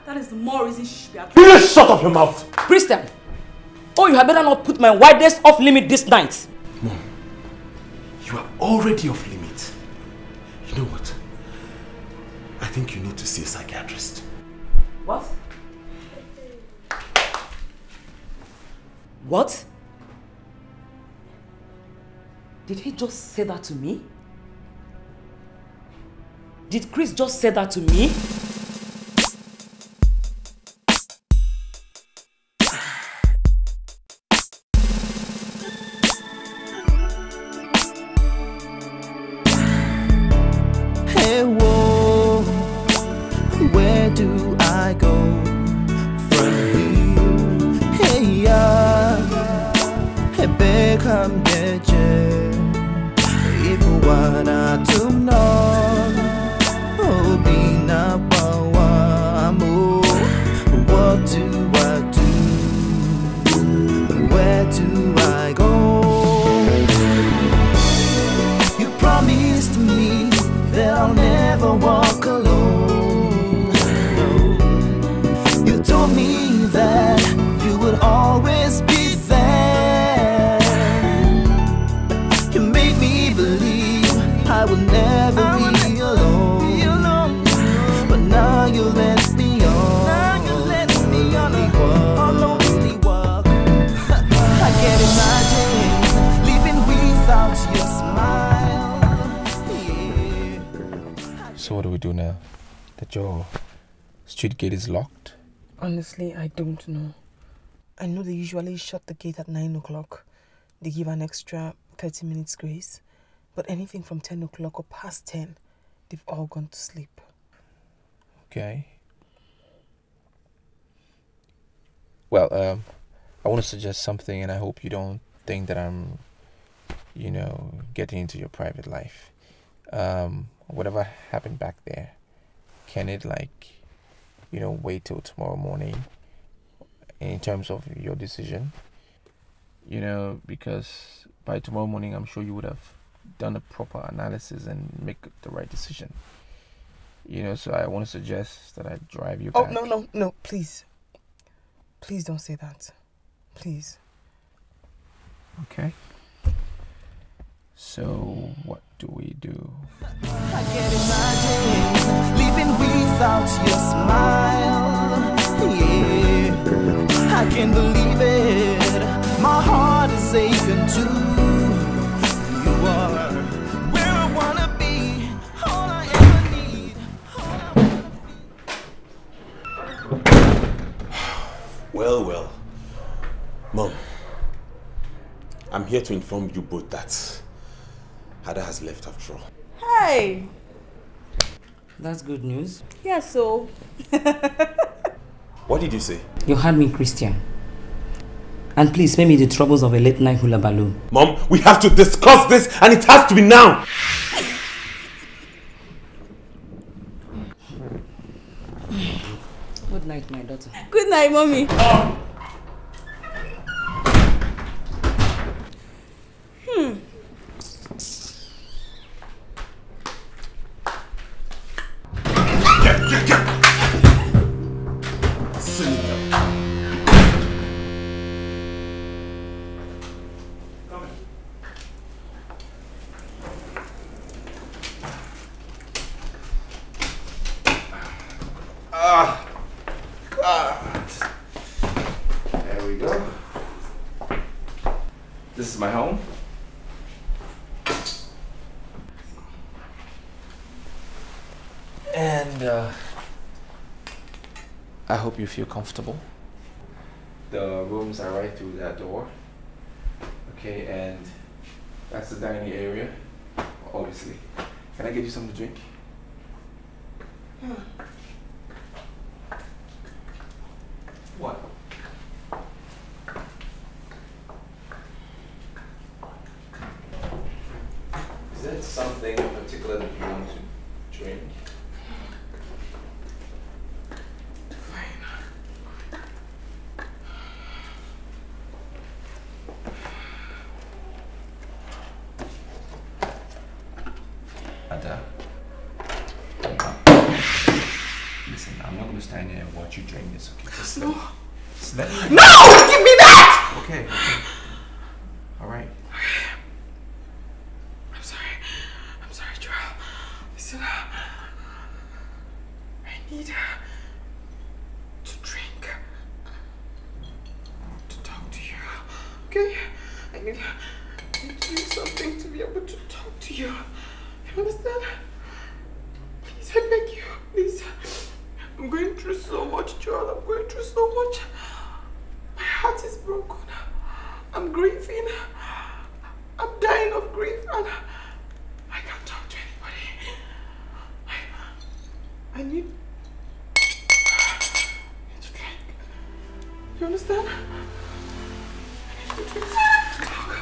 S16: That is the more reason she should be
S15: Will you shut up your mouth?
S11: Christian! Oh, you had better not put my widest off limit this night.
S15: Mom, you are already off limit. You know what? I think you need to see a psychiatrist.
S11: What? What? Did he just say that to me? Did Chris just say that to me?
S2: Gate is locked?
S1: Honestly, I don't know. I know they usually shut the gate at 9 o'clock. They give an extra 30 minutes grace. But anything from 10 o'clock or past 10, they've all gone to sleep.
S2: Okay. Well, I want to suggest something, and I hope you don't think that I'm, getting into your private life. Whatever happened back there, can it, wait till tomorrow morning in terms of your decision? Because by tomorrow morning, I'm sure you would have done a proper analysis and make the right decision. So I want to suggest that I drive you back.
S1: Oh, no, please. Please don't say that. Please.
S2: Okay. So what do we do?
S3: I can't imagine living without your smile. Yeah, I can't believe it. My heart is aching too. You are where I wanna be. All I ever need.
S15: Well. Mom, I'm here to inform you both that Ada has left after all.
S16: Hey!
S11: That's good news.
S21: Yeah, so.
S15: What did you say?
S11: You heard me, Christian. And please spare me the troubles of a late night hula balloon.
S15: Mom, we have to discuss this and it has to be now.
S11: Good night, my daughter.
S21: Good night, mommy.
S2: This is my home. And I hope you feel comfortable. The rooms are right through that door. Okay, and that's the dining area, obviously. Can I get you something to drink? What? Is there something in particular that you want to drink? Ada, listen, I'm not going to stand here and watch you drink this, okay? Just
S1: No.
S2: Just let me.
S1: No! Give me that!
S2: Okay. All right.
S1: I'm sorry, Joel. Listen, I need to drink, to talk to you, okay? I need to drink something to be able to talk to you. You understand? Please, I beg you, please. I'm going through so much, Joel. I'm going through so much. My heart is broken. I'm grieving. I'm dying of grief and I can't talk to anybody. I need to drink. You understand? I need to drink to talk.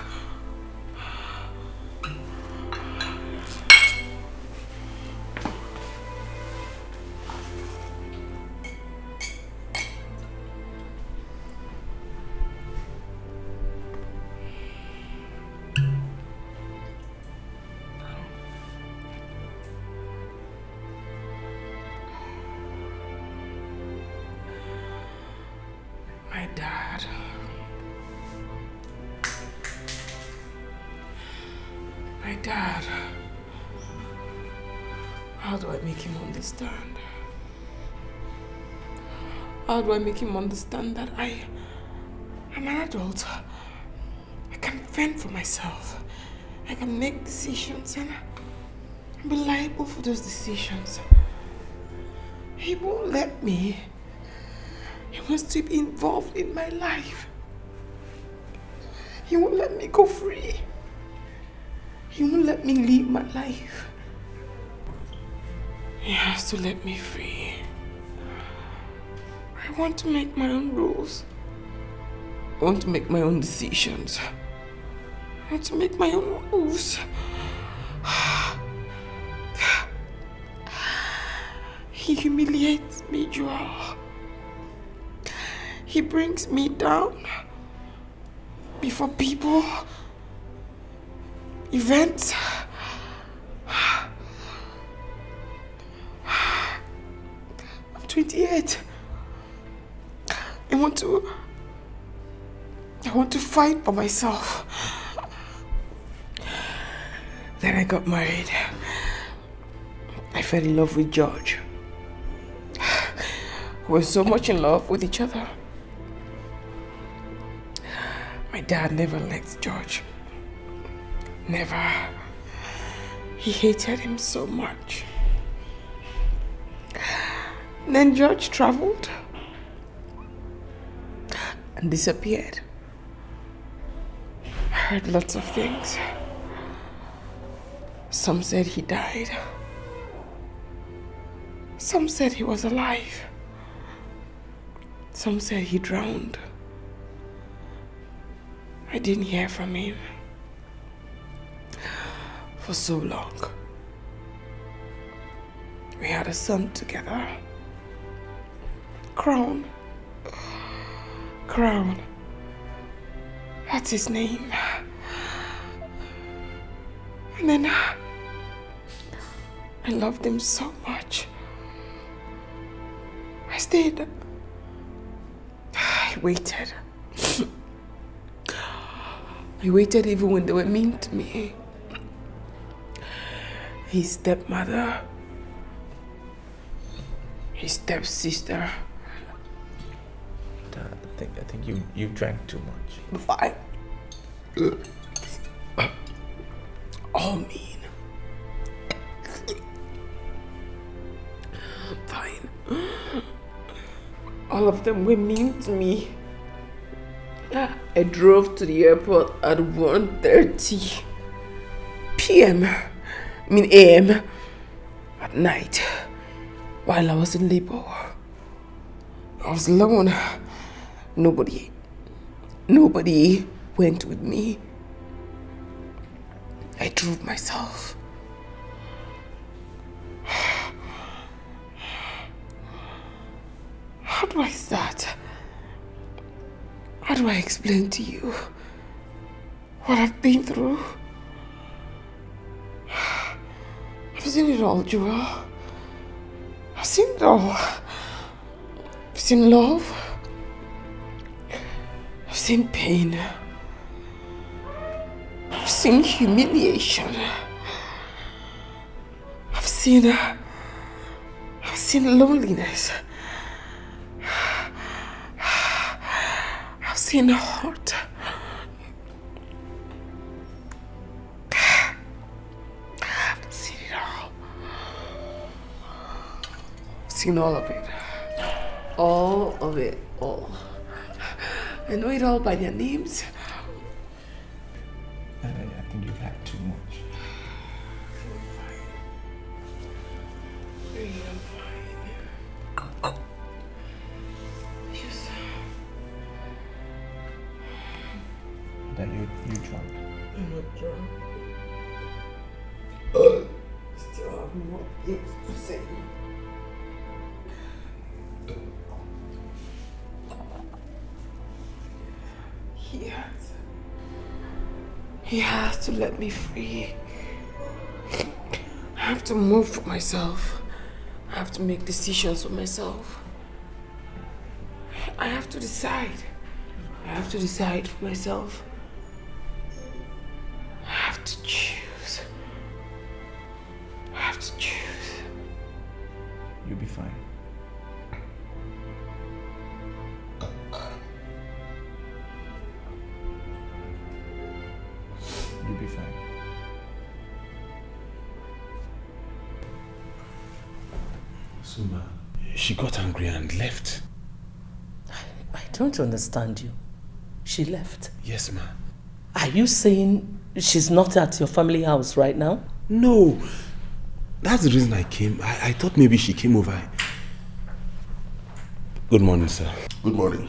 S1: My dad. My dad. How do I make him understand? How do I make him understand that I'm an adult? I can fend for myself. I can make decisions and be liable for those decisions. He won't let me. He wants to be involved in my life. He won't let me go free. He won't let me live my life. He has to let me free. I want to make my own rules. I want to make my own decisions. I want to make my own moves. He humiliates me, Joel. He brings me down before people, events. I'm 28. I want to fight for myself. Then I got married. I fell in love with George. We were so much in love with each other. My dad never liked George. Never. He hated him so much. Then George traveled and disappeared. I heard lots of things. Some said he died. Some said he was alive. Some said he drowned. I didn't hear from him for so long. We had a son together. Crown. Crown. That's his name. And then I loved him so much. I stayed. I waited. I waited even when they were mean to me. His stepmother, his stepsister.
S2: Dad, I think you drank too much.
S1: Fine. All mean. Fine. All of them were mean to me. I drove to the airport at 1:30 p.m. AM at night while I was in labor. I was alone. Nobody went with me. I drove myself. How do I start? How do I explain to you what I've been through? I've seen it all, Joel. I've seen it all. I've seen love. I've seen pain. I've seen humiliation. I've seen loneliness. I've seen hurt. I've seen it all. I've seen all of it. All of it, all. I know it all by their names.
S2: I think you've had too much. That you drunk.
S1: I'm not drunk. Still have more things to say. He has to let me free. I have to move for myself. I have to make decisions for myself. I have to decide. I have to decide for myself. I have to choose. I have to choose.
S2: You'll be fine. You'll be fine.
S15: Suma, she got angry and left.
S19: I don't understand you. She left?
S15: Yes, ma.
S19: Are you saying she's not at your family house right now?
S15: No. That's the reason I came. I thought maybe she came over. Good morning, sir.
S20: Good morning.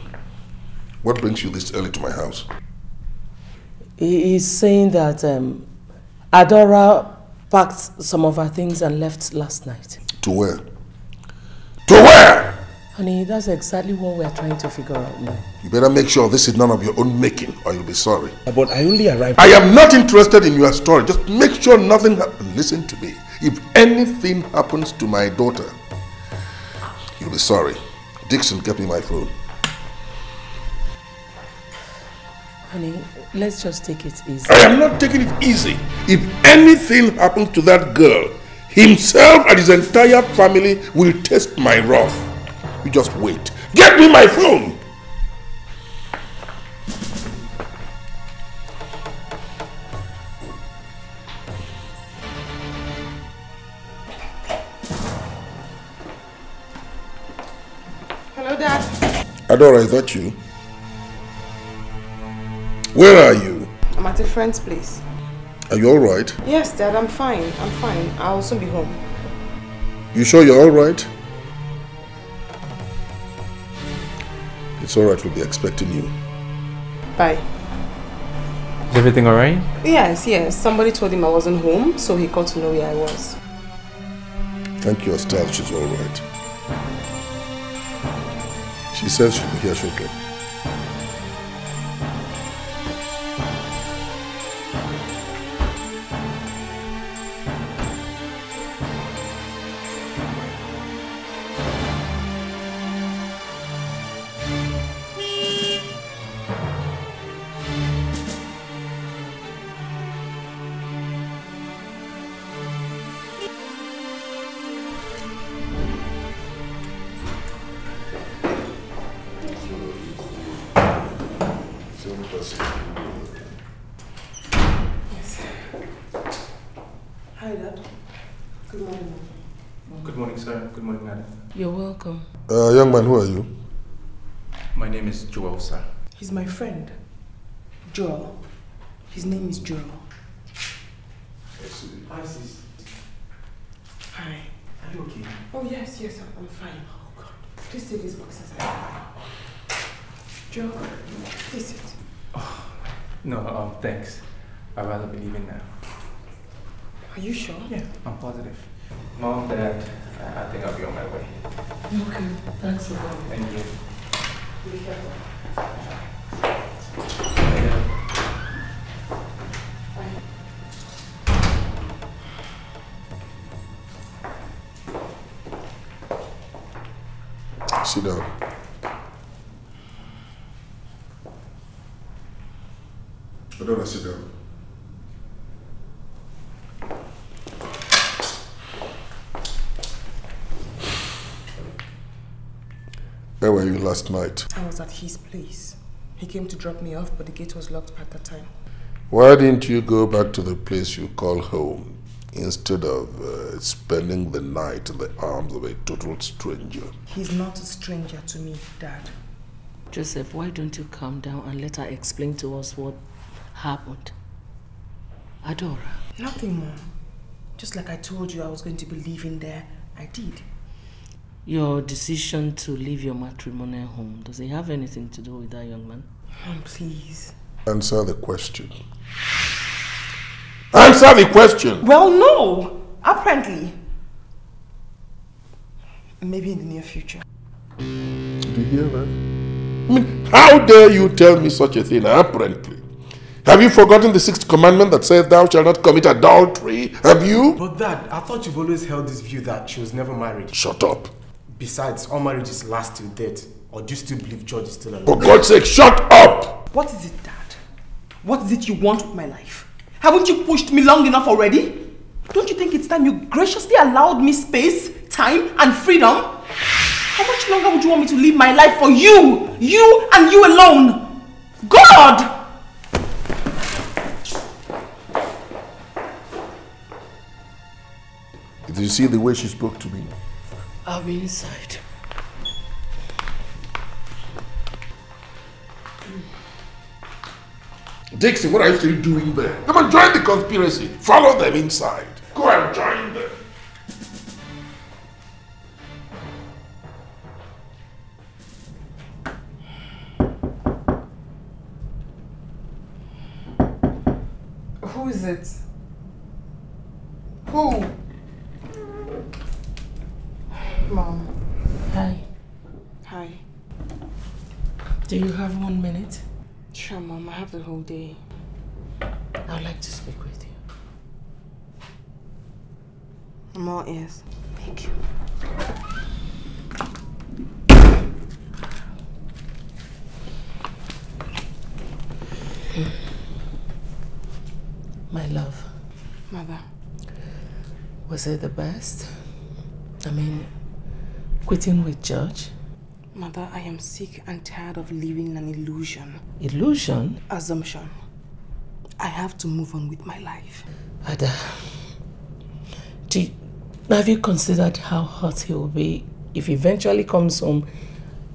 S20: What brings you this early to my house?
S19: He's saying that Adora packed some of her things and left last night.
S20: To where? To where?
S19: Honey, that's exactly what we're trying to figure out now.
S20: You better make sure this is none of your own making or you'll be sorry.
S15: But I only arrived...
S20: I am not interested in your story. Just make sure nothing happens. Listen to me. If anything happens to my daughter, you'll be sorry. Dixon kept me my phone.
S19: Honey, let's just take it easy.
S20: I am not taking it easy. If anything happens to that girl, himself and his entire family will taste my wrath. You just wait. Get me my phone!
S1: Hello, Dad.
S20: Adora, is that you? Where are you?
S1: I'm at a friend's place.
S20: Are you alright?
S1: Yes, Dad, I'm fine. I'm fine. I'll soon be home.
S20: You sure you're alright? It's alright, we'll be expecting you.
S1: Bye.
S2: Is everything alright?
S1: Yes. Somebody told him I wasn't home, so he got to know where I was.
S20: Thank you, Estelle, she's alright. She says she'll be here shortly.
S19: You're welcome.
S20: Young man, who are you?
S2: My name is Joel, sir.
S1: He's my friend. Joel. His name is Joel.
S2: Hi, sis.
S1: Hi.
S2: Are you okay?
S1: Oh, yes, I'm fine. Oh, God. Please take this box inside. Joel, please sit.
S2: Oh, no, thanks. I'd rather be leaving now.
S1: Are you sure?
S2: Yeah, I'm positive. Mom, Dad, I think I'll be on my way.
S19: Okay, thanks for coming.
S2: Thank you.
S1: Be careful.
S20: Sit down. I don't want to sit down. Where were you last night?
S1: I was at his place. He came to drop me off, but the gate was locked at that time.
S20: Why didn't you go back to the place you call home instead of spending the night in the arms of a total stranger?
S1: He's not a stranger to me, Dad.
S19: Joseph, why don't you calm down and let her explain to us what happened? Adora.
S1: Nothing, Mom. Just like I told you I was going to be living there, I did.
S19: Your decision to leave your matrimonial home, does it have anything to do with that young man?
S1: Mom, please.
S20: Answer the question. Answer the question!
S1: Well, no! Apparently. Maybe in the near future.
S20: Did you hear that? I mean, how dare you tell me such a thing, apparently? Have you forgotten the 6th commandment that says thou shalt not commit adultery? Have you?
S14: But Dad, I thought you've always held this view that she was never married.
S20: Shut up.
S14: Besides, all marriages last till death. Or do you still believe George is still alive?
S20: For God's sake, shut up!
S1: What is it, Dad? What is it you want with my life? Haven't you pushed me long enough already? Don't you think it's time you graciously allowed me space, time, and freedom? How much longer would you want me to live my life for you? You and you alone? God!
S20: Did you see the way she spoke to me?
S19: I'll be inside.
S20: Dixie, what are you still doing there? Come on, join the conspiracy. Follow them inside. Go and join them.
S1: Who is it? Who? Mom.
S19: Hi.
S1: Hi.
S19: Do you have 1 minute?
S1: Sure, Mom. I have the whole day.
S19: I'd like to speak with you.
S1: I'm all ears.
S19: Thank you. My love.
S1: Mother.
S19: Was it the best? I mean, quitting with George?
S1: Mother, I am sick and tired of living an illusion.
S19: Illusion?
S1: Assumption. I have to move on with my life.
S19: Ada, have you considered how hurt he will be if he eventually comes home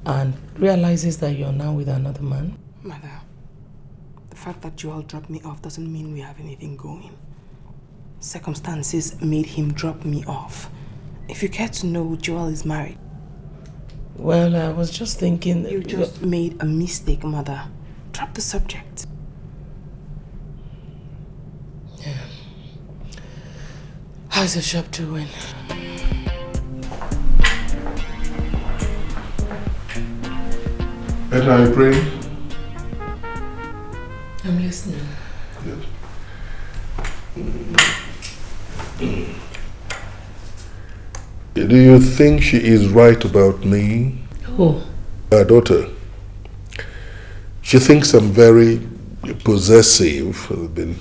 S19: and realizes that you're now with another man?
S1: Mother, the fact that Joel dropped me off doesn't mean we have anything going. Circumstances made him drop me off. If you care to know, Joel is married.
S19: Well, I was just thinking...
S1: You just made a mistake, Mother. Drop the subject.
S19: Yeah. How's the shop doing?
S20: And are you praying?
S19: I'm listening.
S20: Good. Do you think she is right about me?
S19: Who?
S20: Her daughter. She thinks I'm very possessive. I've been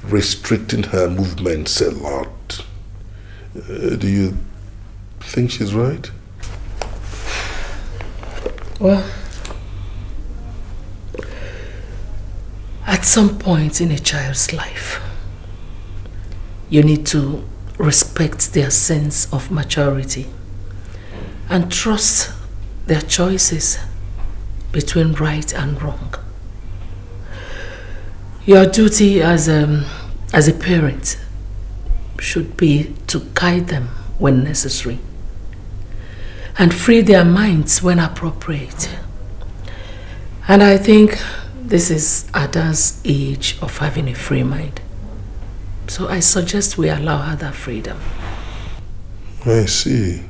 S20: restricting her movements a lot. Do you think she's right?
S19: Well, at some point in a child's life, you need to respect their sense of maturity and trust their choices between right and wrong. Your duty as a parent should be to guide them when necessary and free their minds when appropriate. And I think this is Ada's age of having a free mind. So I suggest we allow her that freedom.
S20: I see.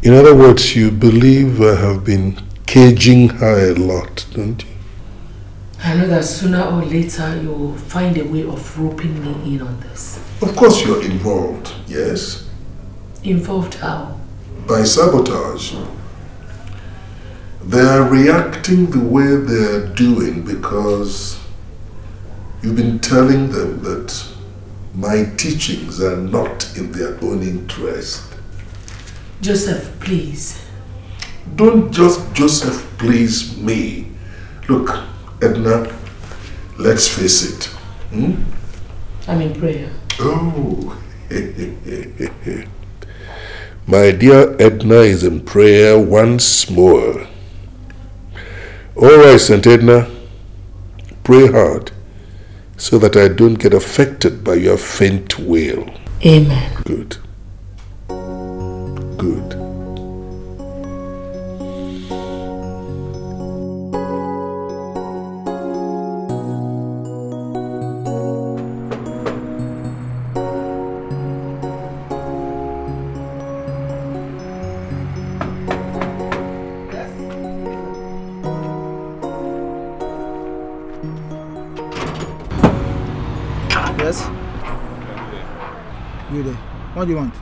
S20: In other words, you believe I have been caging her a lot, don't you?
S19: I know that sooner or later you will find a way of roping me in on this.
S20: Of course you're involved, yes.
S19: Involved how?
S20: By sabotage. They are reacting the way they are doing because you've been telling them that my teachings are not in their own interest.
S19: Joseph, please.
S20: Don't just Joseph please me. Look, Edna, let's face it. Hmm?
S19: I'm in prayer.
S20: Oh. My dear Edna is in prayer once more. All right, St. Edna, pray hard so that I don't get affected by your faint wail.
S19: Amen.
S20: Good. Good.
S5: What do you want?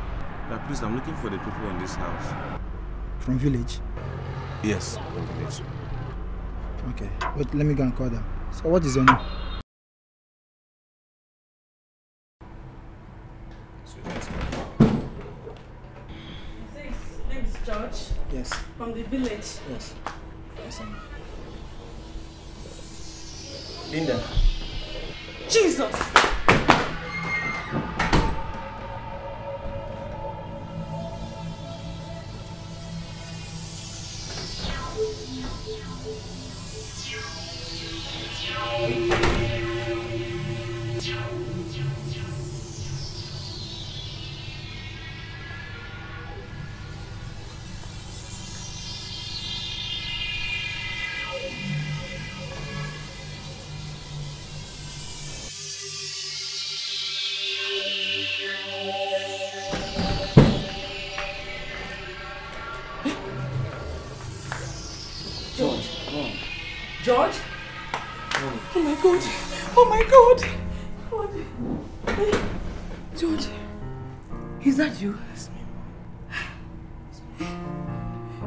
S15: Please, I'm looking for the people in this house.
S5: From village?
S15: Yes, from village.
S5: Okay, wait, let me go and call them. So what is your name?
S19: His name is George.
S5: Yes.
S19: From the village.
S5: Yes. Yes,
S2: Linda.
S19: Jesus! George? Oh my God! Oh my God! George, is that you? It's me.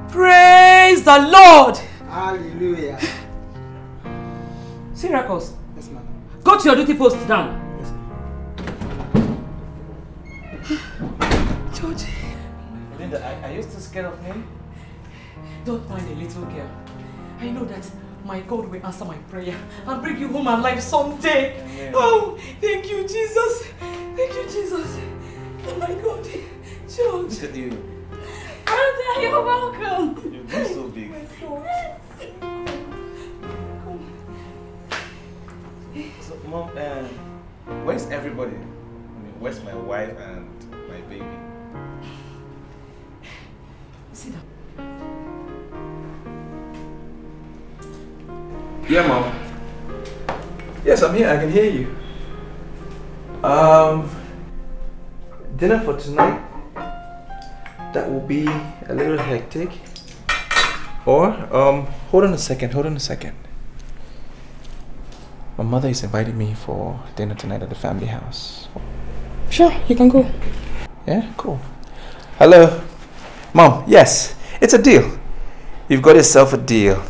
S19: Praise the Lord!
S5: Hallelujah.
S19: Syracuse.
S5: Yes, madam.
S19: Go to your duty post now.
S5: Yes,
S19: George.
S2: Linda, are you still scared of me?
S19: Don't mind a little girl. I know that my God will answer my prayer and bring you home alive someday. Amen. Oh, thank you, Jesus. Thank you, Jesus. Oh my God. George.
S2: Look at you.
S19: Brother, you're welcome.
S2: You've been so big. So, Mom, where's everybody? I mean, where's my wife and my baby?
S19: See,
S2: Yeah, Mom. Yes, I'm here. I can hear you. Dinner for tonight. That will be a little hectic. Or, hold on a second. My mother is inviting me for dinner tonight at the family house.
S1: Sure, you can go.
S2: Yeah, cool. Hello. Mom, yes, it's a deal. You've got yourself a deal.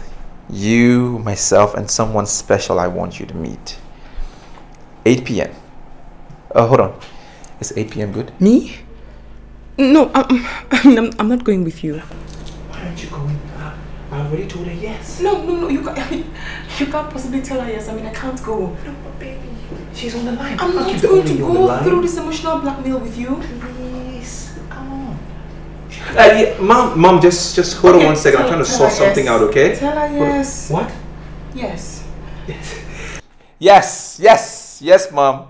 S2: You, myself, and someone special I want you to meet. 8 p.m. Hold on. Is 8 p.m. good?
S1: Me? No, I'm not going with you.
S2: Why aren't you going? I already told her yes.
S1: No, you can't possibly tell her yes. I mean, I can't go.
S2: No, but baby, she's on the line.
S1: I'm not going to go through this emotional blackmail with you.
S2: Please, come on. Yeah, Mom, just hold on one second. I'm trying to sort something out, okay?
S1: Tell her yes.
S2: What?
S1: Yes.
S2: Yes, Mom.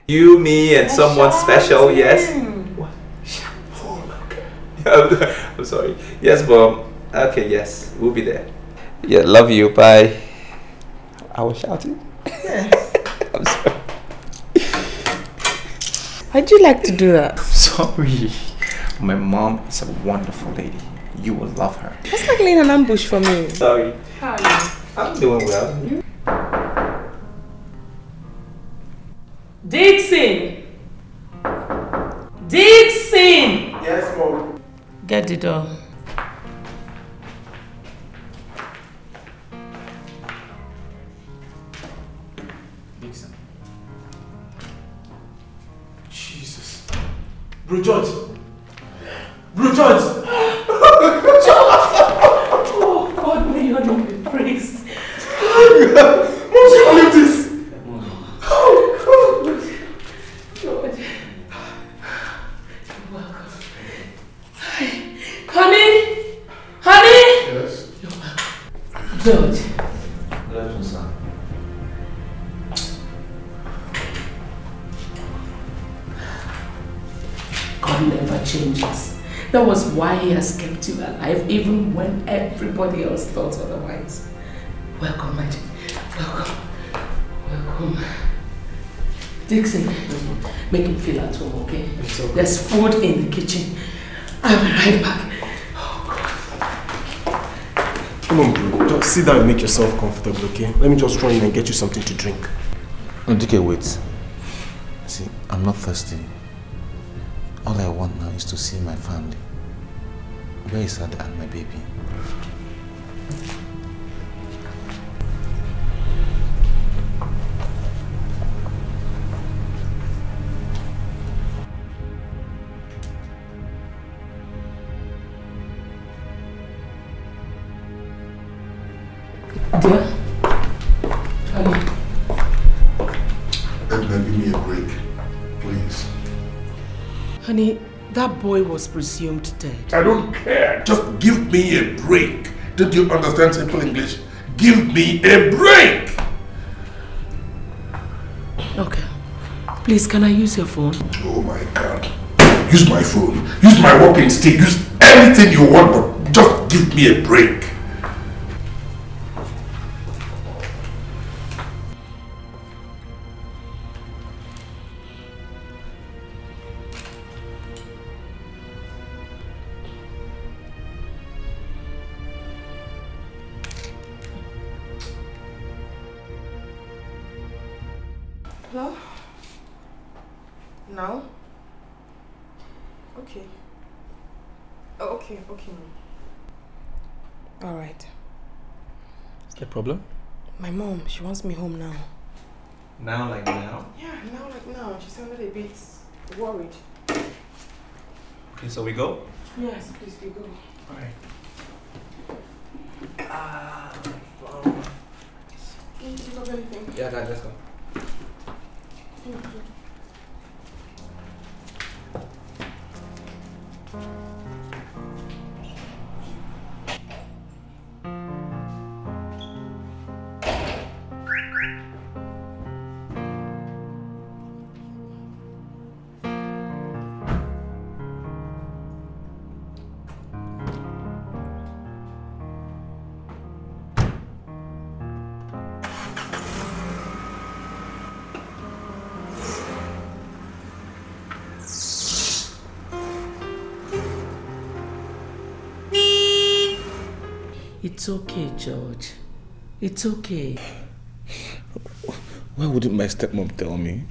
S2: You, me, and someone special, yes. What? Okay. I'm sorry. Yes, Mom. Okay, yes, we'll be there. Yeah, love you. Bye. I was shouting.
S1: Yes.
S2: I'm sorry.
S1: How'd you like to do that?
S2: I'm sorry. My mom is a wonderful lady. You will love her.
S1: That's like laying an ambush for me.
S2: Sorry.
S1: How are you?
S2: I'm doing well. You?
S19: Dixon!
S14: Yes, Mom.
S19: Get the door.
S15: Dixon. Jesus. Bro George!
S19: Oh God, may your name be praised.
S15: Mom, she believe this!
S19: George. You're welcome. Honey?
S20: Yes?
S19: You're welcome. George.
S2: Love you, son.
S19: God never changes. That was why he has kept you alive, even when everybody else thought otherwise. Welcome, my dear. Welcome. Dixon, make him feel at home, okay?
S15: Okay.
S19: There's food in the kitchen. I'll be right back.
S15: Come on, bro. Just sit down and make yourself comfortable, okay? Let me just run in and get you something to drink.
S8: No, DK, wait. See, I'm not thirsty. All I want now is to see my family. Where is Ada and my baby?
S19: Dear? Honey.
S20: Edna, give me a break, please.
S19: Honey, that boy was presumed dead.
S20: I don't care. Just give me a break. Did you understand simple English? Give me a break!
S19: Okay. Please, can I use your phone?
S20: Oh my God. Use my phone. Use my walking stick. Use anything you want, but just give me a break.
S1: Hello? Now? Okay. Oh, okay. Alright.
S2: Is there a problem?
S1: My mom, she wants me home now.
S2: Now, like now?
S1: Yeah, now. She sounded a bit worried.
S2: Okay, so we go?
S1: Yes, please, we go.
S2: Alright.
S1: Do you have anything?
S2: Yeah, guys, let's go.
S1: Thank you.
S19: It's okay, George. It's okay.
S15: Why wouldn't my stepmom tell me?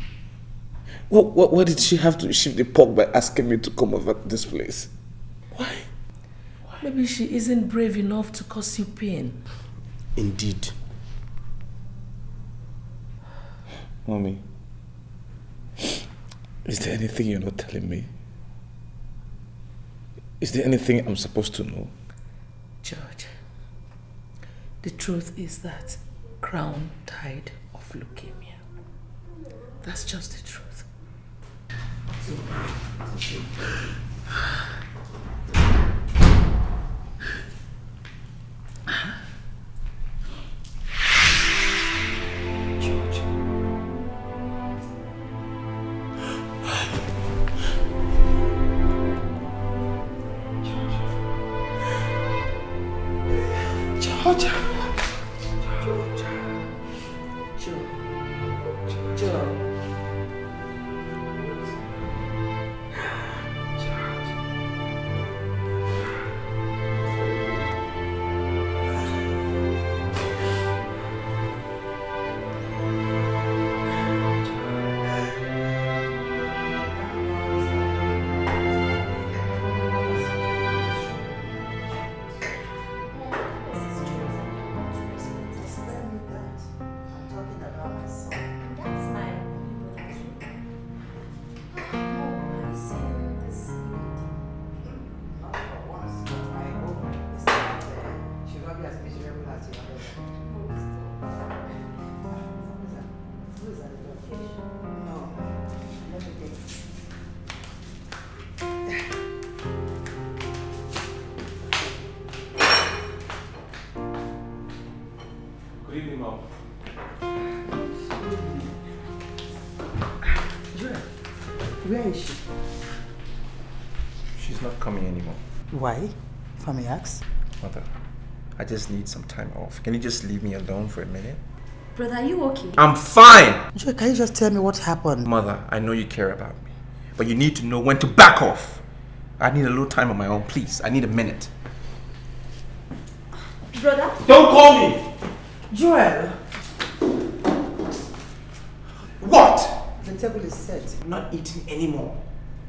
S15: Why did she have to shift the pork by asking me to come over to this place? Why?
S19: Maybe she isn't brave enough to cause you pain.
S15: Indeed. Mommy, is there anything you're not telling me? Is there anything I'm supposed to know?
S19: George, the truth is that Crown died of leukemia. That's just the truth.
S4: Where is she?
S2: She's not coming anymore.
S4: Why? If I may ask.
S2: Mother, I just need some time off. Can you just leave me alone for a minute?
S9: Brother, are you okay?
S2: I'm fine!
S4: Joy, can you just tell me what happened?
S2: Mother, I know you care about me, but you need to know when to back off. I need a little time on my own, please. I need a minute.
S9: Brother?
S2: Don't call me!
S4: Joel!
S2: What?
S4: The table is set.
S2: I'm not eating anymore.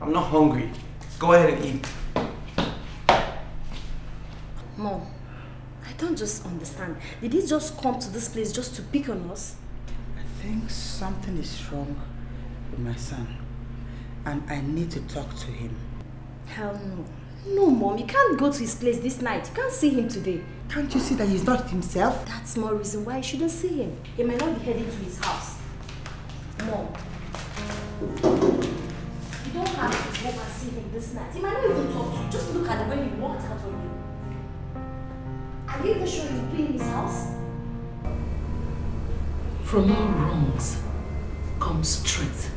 S2: I'm not hungry. Go ahead and eat.
S9: Mom, I don't just understand. Did he just come to this place just to pick on us?
S4: I think something is wrong with my son. And I need to talk to him.
S9: Hell no. No, Mom, you can't go to his place this night. You can't see him today.
S4: Can't you see that he's not himself?
S9: That's more reason why you shouldn't see him. He might not be heading to his house. Mom, you don't have to go and see him this night. He might not even talk to you. Just look at the way he walked out on you. Are you even sure he'll be in his house?
S19: From all wrongs comes strength.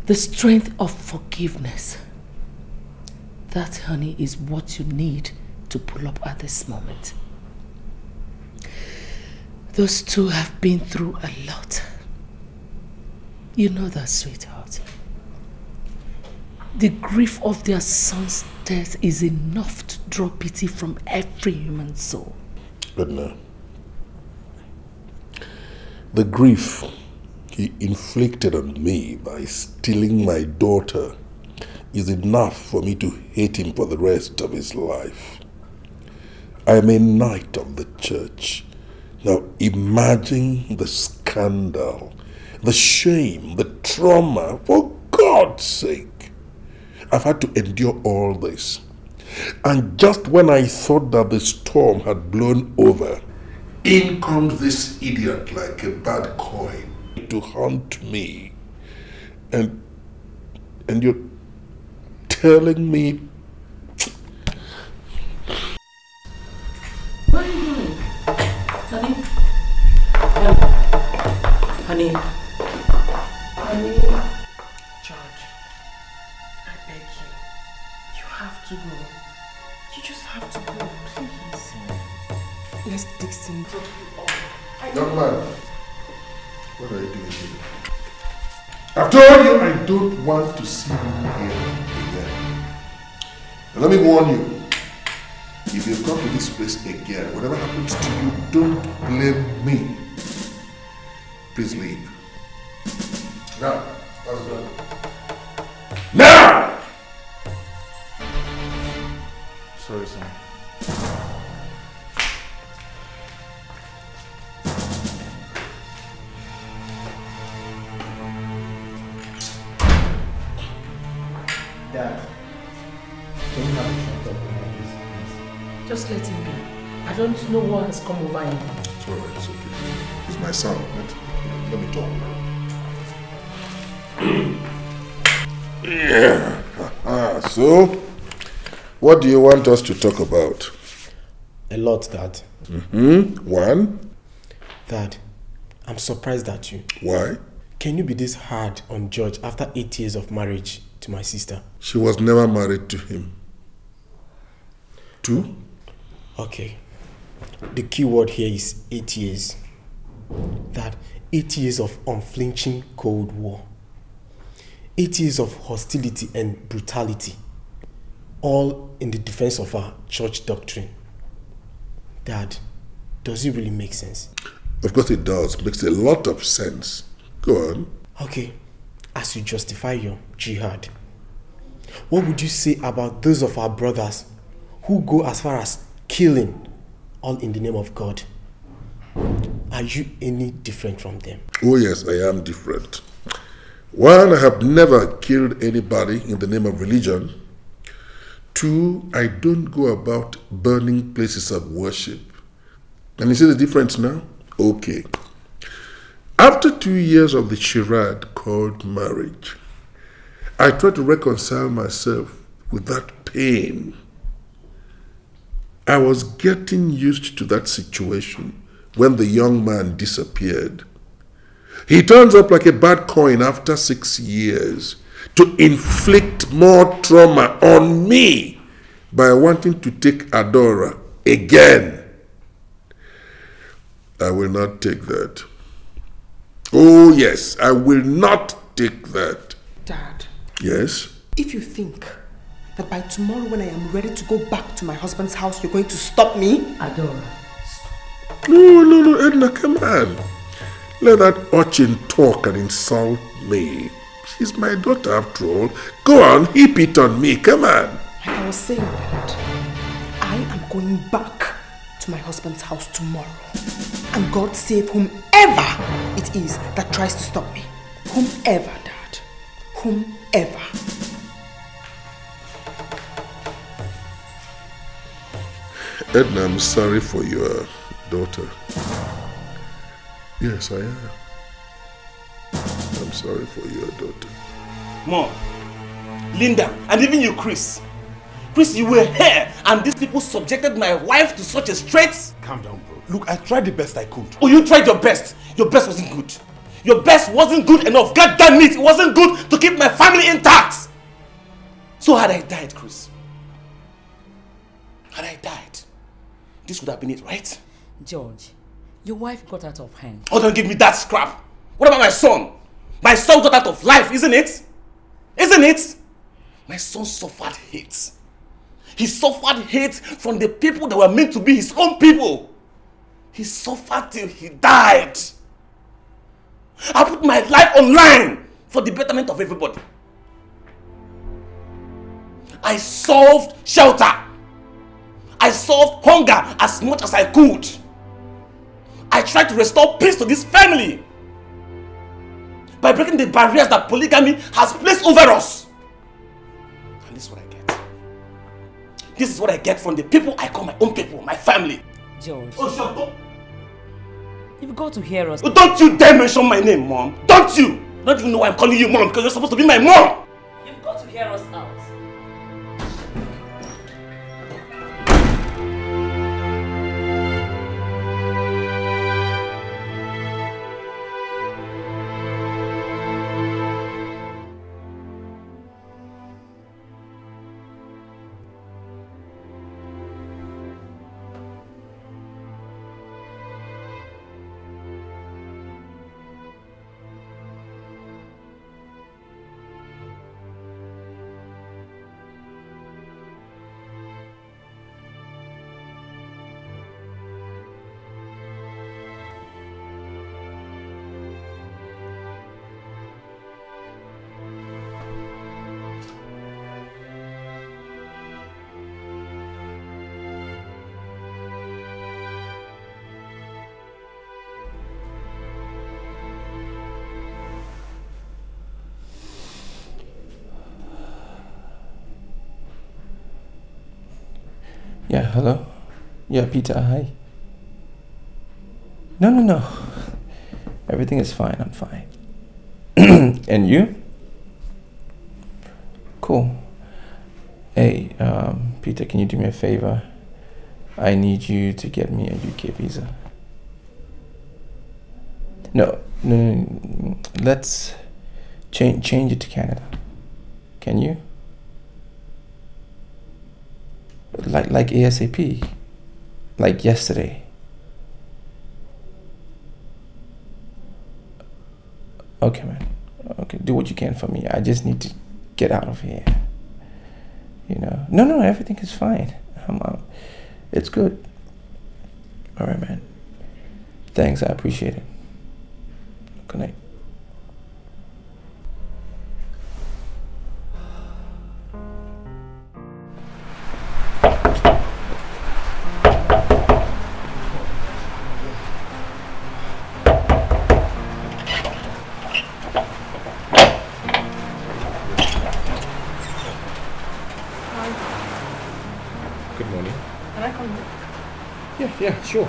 S19: The strength of forgiveness. That, honey, is what you need to pull up at this moment. Those two have been through a lot. You know that, sweetheart. The grief of their son's death is enough to draw pity from every human soul.
S20: But no. The grief he inflicted on me by stealing my daughter is enough for me to hate him for the rest of his life. I am a knight of the church. Now imagine the scandal, the shame, the trauma, for God's sake. I've had to endure all this. And just when I thought that the storm had blown over, in comes this idiot like a bad coin to haunt me. And you're telling me...
S19: What are you doing? Honey? Honey? Honey?
S1: George, I beg you. You have to go. You just have to go, please. Let's Dixon drop you off.
S20: Young man, what are you doing here? I've told you I don't want to see you here again. And let me warn you, If you come to this place again, whatever happens to you, don't blame me. Please leave. Now, let's go. Now!
S17: Sorry, son.
S2: Dad, can you have a shot of me, please?
S19: Just let him be. I don't know what has come over him.
S20: It's alright, it's okay. He's my son. Let me talk. Yeah. So, what do you want us to talk about?
S12: A lot, Dad.
S20: One?
S12: Dad, I'm surprised at you.
S20: Why?
S12: Can you be this hard on George after 8 years of marriage to my sister?
S20: She was never married to him. 2?
S12: Okay. The key word here is 8 years. Dad, 8 years of unflinching Cold War. 8 years of hostility and brutality. All in the defense of our church doctrine. Dad, does it really make sense?
S20: Of course it does. Makes a lot of sense. Go on.
S12: Okay, as you justify your jihad, what would you say about those of our brothers who go as far as killing, all in the name of God? Are you any different from them?
S20: Oh yes, I am different. One, I have never killed anybody in the name of religion. 2, I don't go about burning places of worship. Can you see the difference now? Okay. After 2 years of the charade called marriage, I tried to reconcile myself with that pain. I was getting used to that situation when the young man disappeared. He turns up like a bad coin after 6 years to inflict more trauma on me by wanting to take Adora again. I will not take that. Oh yes, I will not take that.
S1: Dad.
S20: Yes?
S1: If you think that by tomorrow when I am ready to go back to my husband's house, you're going to stop me?
S19: Adora.
S20: No, Edna, come on. Let that urchin talk and insult me. She's my daughter after all. Go on, heap it on me, come on.
S1: Like I was saying, Dad, I am going back to my husband's house tomorrow. And God save whomever it is that tries to stop me. Whomever, Dad. Whomever.
S20: Edna, I'm sorry for your daughter. Yes, I am. I'm sorry for your daughter.
S15: Mom, Linda, and even you, Chris. Chris, you were here, and these people subjected my wife to such a strait.
S18: Calm down, bro. Look, I tried the best I could.
S15: Oh, you tried your best. Your best wasn't good. Your best wasn't good enough. God damn it, it wasn't good to keep my family intact. So had I died, Chris, had I died, this would have been it, right?
S11: George, your wife got out of hand.
S15: Oh, don't give me that scrap. What about my son? My son got out of life, isn't it? Isn't it? My son suffered hate. He suffered hate from the people that were meant to be his own people. He suffered till he died. I put my life online for the betterment of everybody. I solved shelter. I solved hunger as much as I could. I tried to restore peace to this family by breaking the barriers that polygamy has placed over us. And this is what I get. This is what I get from the people I call my own people, my family.
S11: George.
S15: Oh, shut up.
S11: You've got to hear us.
S15: Oh, don't you dare mention my name, Mom. Don't you? I don't even know why I'm calling you Mom, because you're supposed to be my mom.
S11: You've got to hear us out.
S2: Yeah, hello? Yeah, Peter, hi. No. Everything is fine, I'm fine. And you? Cool. Hey, Peter, can you do me a favor? I need you to get me a UK visa. No. Let's change it to Canada. Can you? Like ASAP. Like yesterday. Okay, man. Okay, do what you can for me. I just need to get out of here. You know? No, everything is fine. It's good. All right, man. Thanks, I appreciate it. Good night.
S18: Good morning.
S6: Can I come in?
S18: Yeah, sure.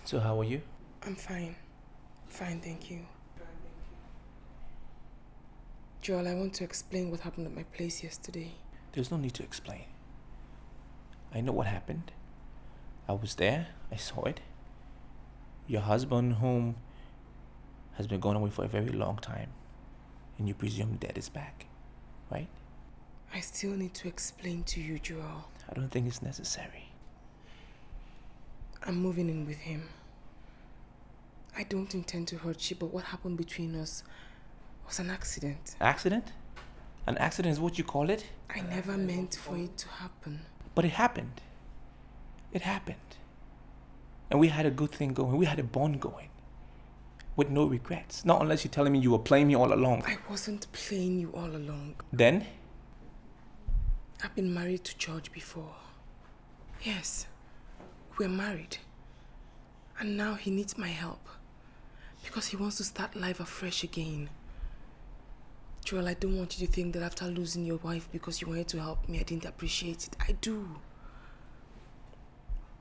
S2: So how are you?
S1: I'm fine. Fine, thank you. Joel, I want to explain what happened at my place yesterday.
S2: There's no need to explain. I know what happened. I was there. I saw it. Your husband, whom has been gone away for a very long time, and you presume Dad is back, right?
S1: I still need to explain to you, Joel.
S2: I don't think it's necessary.
S1: I'm moving in with him. I don't intend to hurt you, but what happened between us was an accident.
S2: Accident? An accident is what you call it?
S1: I never meant for it to happen.
S2: But it happened. It happened. And we had a good thing going. We had a bond going. With no regrets. Not unless you're telling me you were playing me all along.
S1: I wasn't playing you all along.
S2: Then?
S1: I've been married to George before. Yes. We're married. And now he needs my help. Because he wants to start life afresh again. Joel, I don't want you to think that after losing your wife because you wanted to help me, I didn't appreciate it. I do.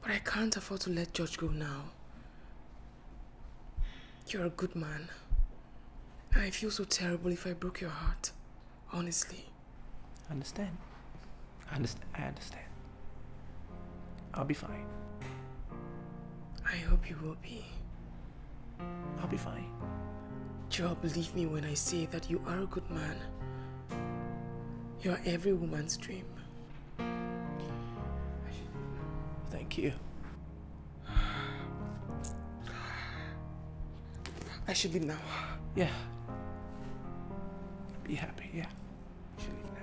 S1: But I can't afford to let George go now. You're a good man. And I feel so terrible if I broke your heart. Honestly.
S2: I understand. I understand. I'll be fine.
S1: I hope you will be.
S2: I'll be fine.
S1: Joel, believe me when I say that you are a good man. You are every woman's dream.
S2: Thank you.
S1: I should leave now.
S2: Yeah. Be happy, yeah. You should leave now.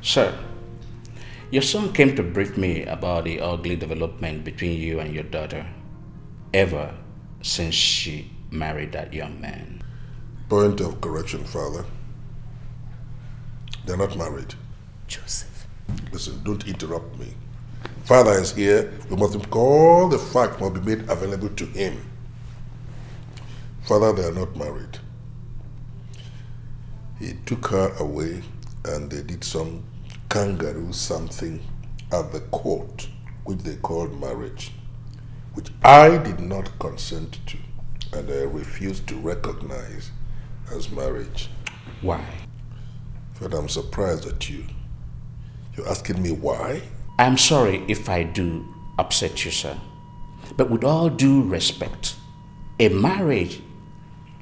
S13: Sir, your son came to brief me about the ugly development between you and your daughter ever since she married that young man.
S20: Point of correction, Father. They're not married.
S1: Joseph.
S20: Listen, don't interrupt me. Father is here. We must all the facts must be made available to him. Father, they are not married. He took her away and they did some kangaroo something at the court, which they called marriage, which I did not consent to and I refused to recognize as marriage.
S13: Why?
S20: But I'm surprised at you. You're asking me why?
S13: I'm sorry if I do upset you, sir. But with all due respect, a marriage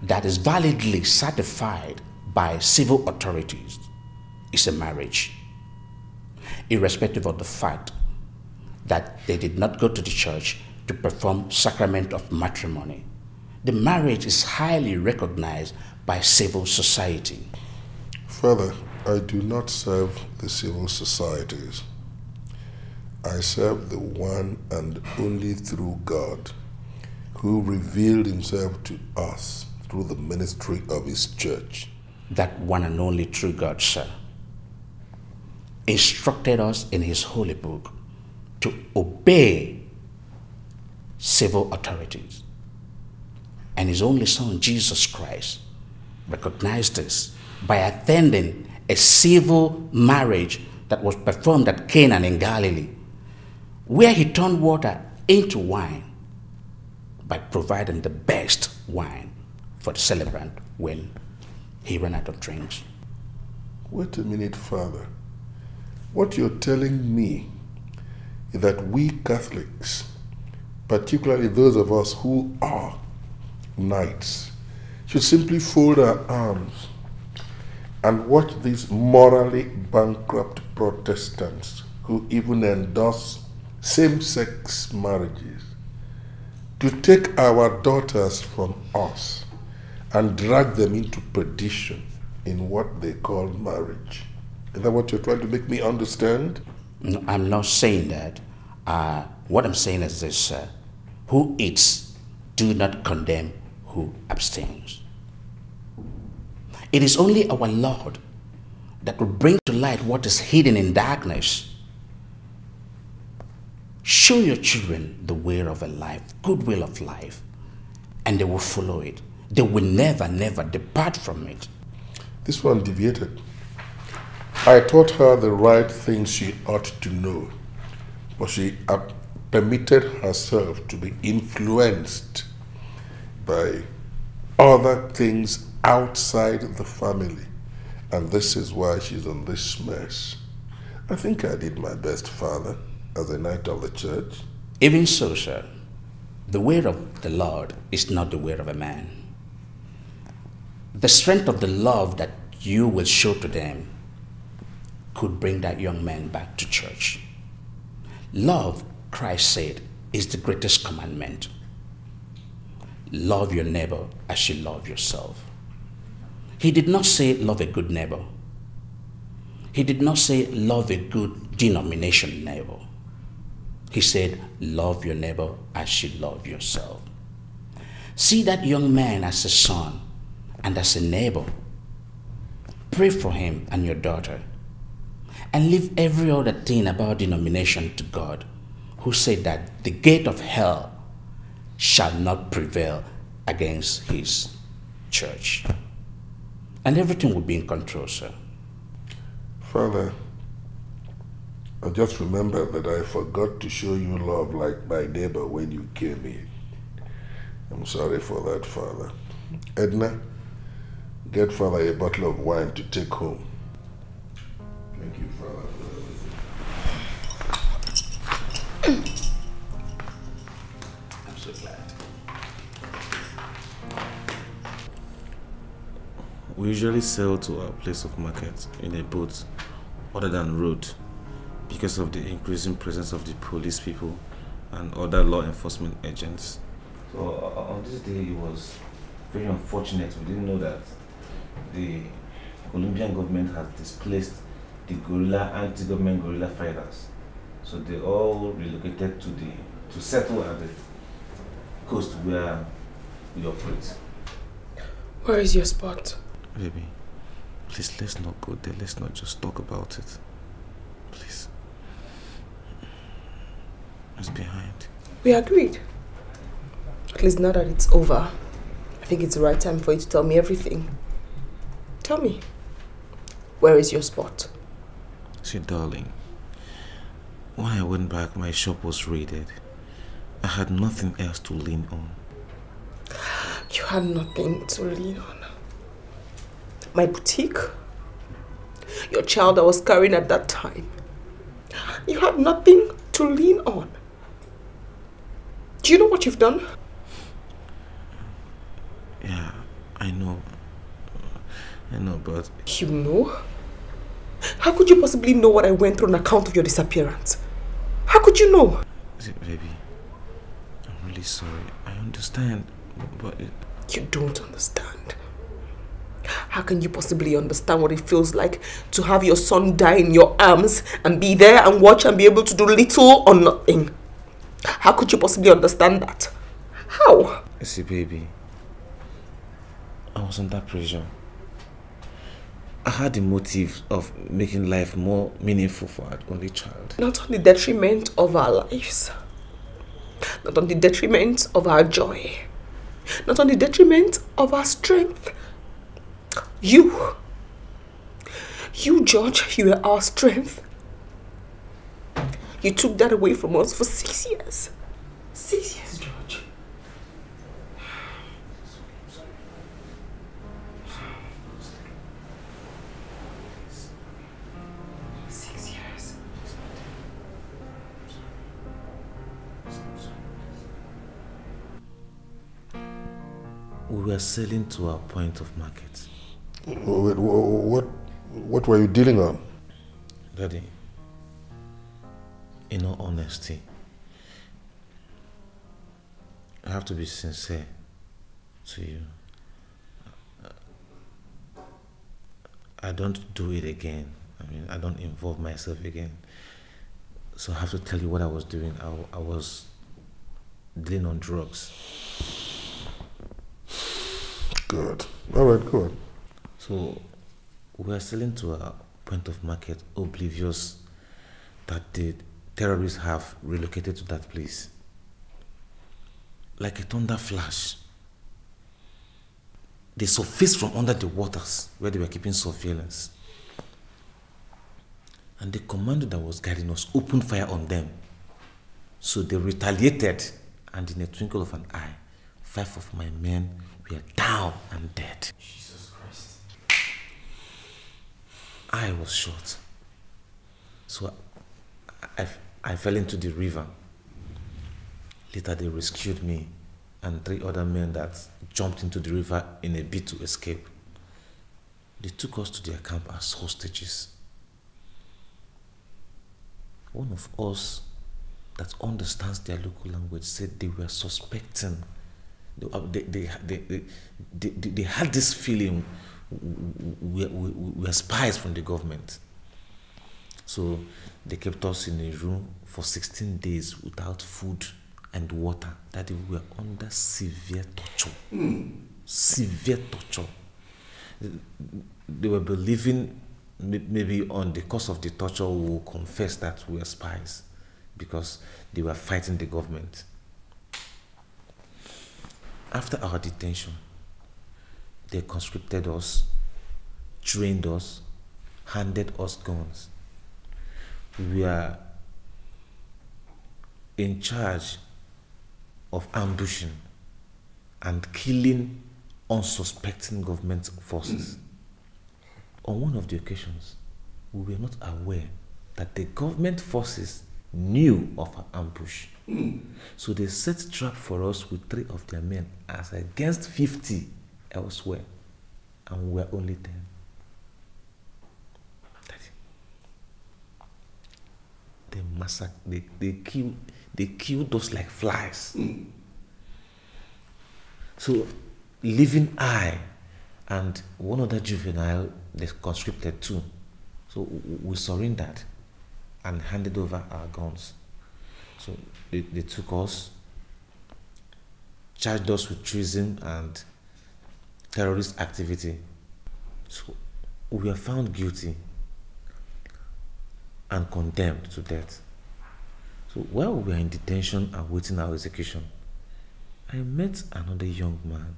S13: that is validly certified by civil authorities is a marriage, irrespective of the fact that they did not go to the church to perform sacrament of matrimony. The marriage is highly recognized by civil society.
S20: Father, I do not serve the civil societies. I serve the one and only true God, who revealed himself to us through the ministry of his church.
S13: That one and only true God, sir, instructed us in his holy book to obey civil authorities. And his only son, Jesus Christ, recognized this by attending a civil marriage that was performed at Cana in Galilee, where he turned water into wine by providing the best wine for the celebrant when he ran out of drinks.
S20: Wait a minute, Father. What you're telling me is that we Catholics, particularly those of us who are knights, should simply fold our arms and watch these morally bankrupt Protestants who even endorse same-sex marriages to take our daughters from us and drag them into perdition in what they call marriage. Is that what you're trying to make me understand?
S13: No, I'm not saying that. What I'm saying is this, who eats, do not condemn who abstains. It is only our Lord that will bring to light what is hidden in darkness. Show your children the way of a life, good will of life, and they will follow it. They will never, never depart from it.
S20: This one deviated. I taught her the right things she ought to know, but she permitted herself to be influenced by other things outside the family. And this is why she's in this mess. I think I did my best, Father, as a knight of the church.
S13: Even so, sir, the way of the Lord is not the way of a man. The strength of the love that you will show to them could bring that young man back to church. Love, Christ said, is the greatest commandment. Love your neighbor as you love yourself. He did not say love a good neighbor. He did not say love a good denomination neighbor. He said love your neighbor as you love yourself. See that young man as a son and as a neighbor. Pray for him and your daughter. And leave every other thing about denomination to God, who said that the gate of hell shall not prevail against his church. And everything will be in control, sir.
S20: Father, I just remember that I forgot to show you love like my neighbor when you came in. I'm sorry for that, Father. Edna, get Father a bottle of wine to take home. Thank you, Father, for everything.
S13: I'm so glad.
S10: We usually sail to our place of market in a boat other than road because of the increasing presence of the police people and other law enforcement agents. So on this day it was very unfortunate. We didn't know that the Colombian government has displaced the anti-government guerrilla fighters. So they all relocated to settle at the coast where we operate.
S19: Where is your spot?
S10: Baby, please, let's not go there. Let's not just talk about it. Please. It's behind.
S19: We agreed. At least now that it's over, I think it's the right time for you to tell me everything. Tell me, where is your spot?
S10: See, darling, when I went back, my shop was raided. I had nothing else to lean on.
S19: You had nothing to lean on? My boutique? Your child I was carrying at that time? You had nothing to lean on? Do you know what you've done?
S10: Yeah, I know. I know, but...
S7: You know? How could you possibly know what I went through on account of your disappearance? How could you know?
S10: See, baby, I'm really sorry. I understand, but...
S7: You don't understand. How can you possibly understand what it feels like to have your son die in your arms and be there and watch and be able to do little or nothing? How could you possibly understand that? How?
S10: See, baby, I was under pressure. I had the motive of making life more meaningful for our only child.
S7: Not on the detriment of our lives. Not on the detriment of our joy. Not on the detriment of our strength. You, George, you were our strength. You took that away from us for 6 years. 6 years, George.
S10: We were selling to our point of market.
S20: Wait, what were you dealing on?
S10: Daddy, in all honesty, I have to be sincere to you. I don't do it again. I mean, I don't involve myself again. So I have to tell you what I was doing. I was dealing on drugs.
S20: Good. All right, go on.
S10: So we are selling to a point of market, oblivious that the terrorists have relocated to that place. Like a thunder flash, they surfaced from under the waters where they were keeping surveillance. And the commando that was guiding us opened fire on them. So they retaliated, and in a twinkle of an eye, 5 of my men were down and dead.
S15: Jesus Christ.
S10: I was shot. So I fell into the river. Later they rescued me and 3 other men that jumped into the river in a bid to escape. They took us to their camp as hostages. One of us that understands their local language said they were suspecting. They had this feeling we were spies from the government. So they kept us in a room for 16 days without food and water. That we were under severe torture. Severe torture. They were believing maybe on the course of the torture we will confess that we were spies because they were fighting the government. After our detention, they conscripted us, trained us, handed us guns. We are in charge of ambushing and killing unsuspecting government forces. On one of the occasions, we were not aware that the government forces knew of our ambush. So they set trap for us with 3 of their men as against 50 elsewhere, and we were only 10. They massacred, they killed us like flies. So leaving I and one other juvenile, they conscripted too. So we surrendered and handed over our guns. So they took us, charged us with treason and terrorist activity. So we were found guilty and condemned to death. So while we were in detention awaiting our execution, I met another young man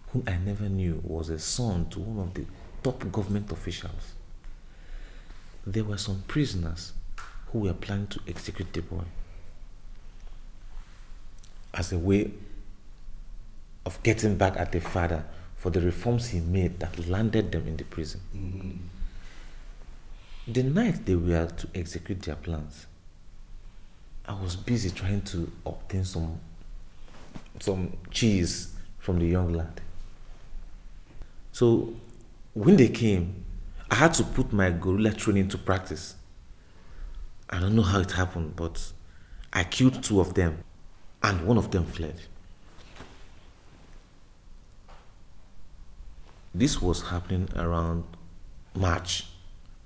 S10: whom I never knew was a son to one of the top government officials. There were some prisoners who were planning to execute the boy as a way of getting back at the father for the reforms he made that landed them in the prison. The night they were to execute their plans, I was busy trying to obtain some cheese from the young lad. So when they came, I had to put my guerrilla training to practice. I don't know how it happened, but I killed 2 of them, and one of them fled. This was happening around March,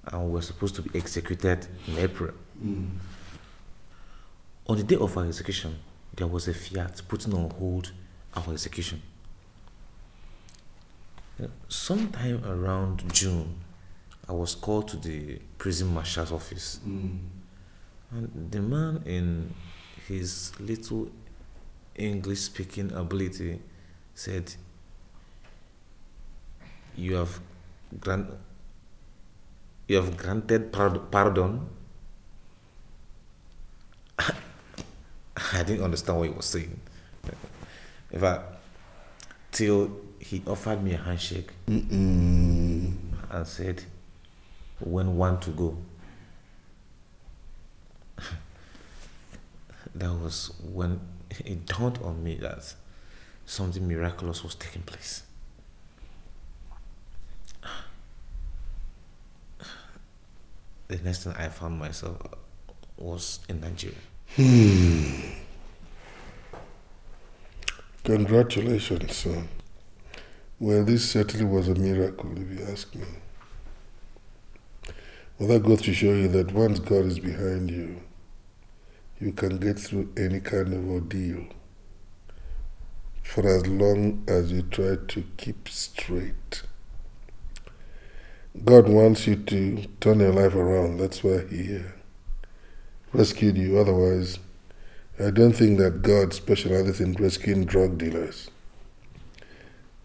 S10: and we were supposed to be executed in April. On the day of our execution, there was a fiat putting on hold our execution. Sometime around June, I was called to the prison marshal's office. And the man, in his little English-speaking ability, said, you have granted pardon. I didn't understand what he was saying. In fact, till he offered me a handshake and said, when one to go. That was when it dawned on me that something miraculous was taking place. The next thing I found myself was in Nigeria.
S20: Congratulations, son. Well, this certainly was a miracle, if you ask me. Well, that goes to show you that once God is behind you, you can get through any kind of ordeal for as long as you try to keep straight. God wants you to turn your life around. That's why He rescued you. Otherwise, I don't think that God specializes in rescuing drug dealers.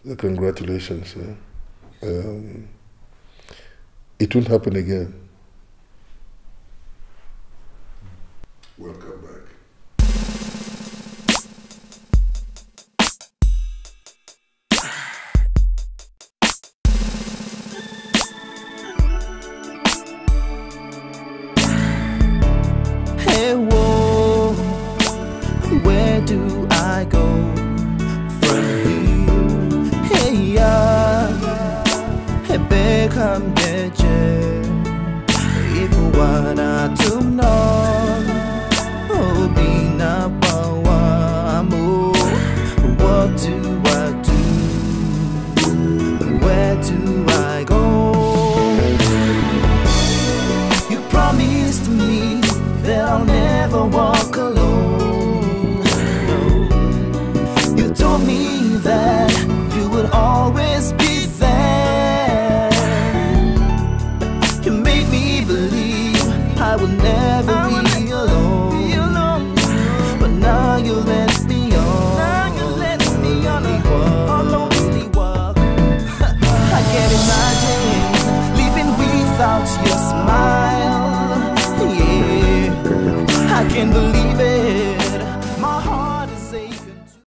S20: So congratulations, sir. It won't happen again. Welcome back.
S3: Hey, whoa, where do I go from here? Hey, yeah, hey, babe, come get you. If you wanna to know, oh, be number one, what do I do? Where do I go? You promised me that I'll never walk alone. No. You told me that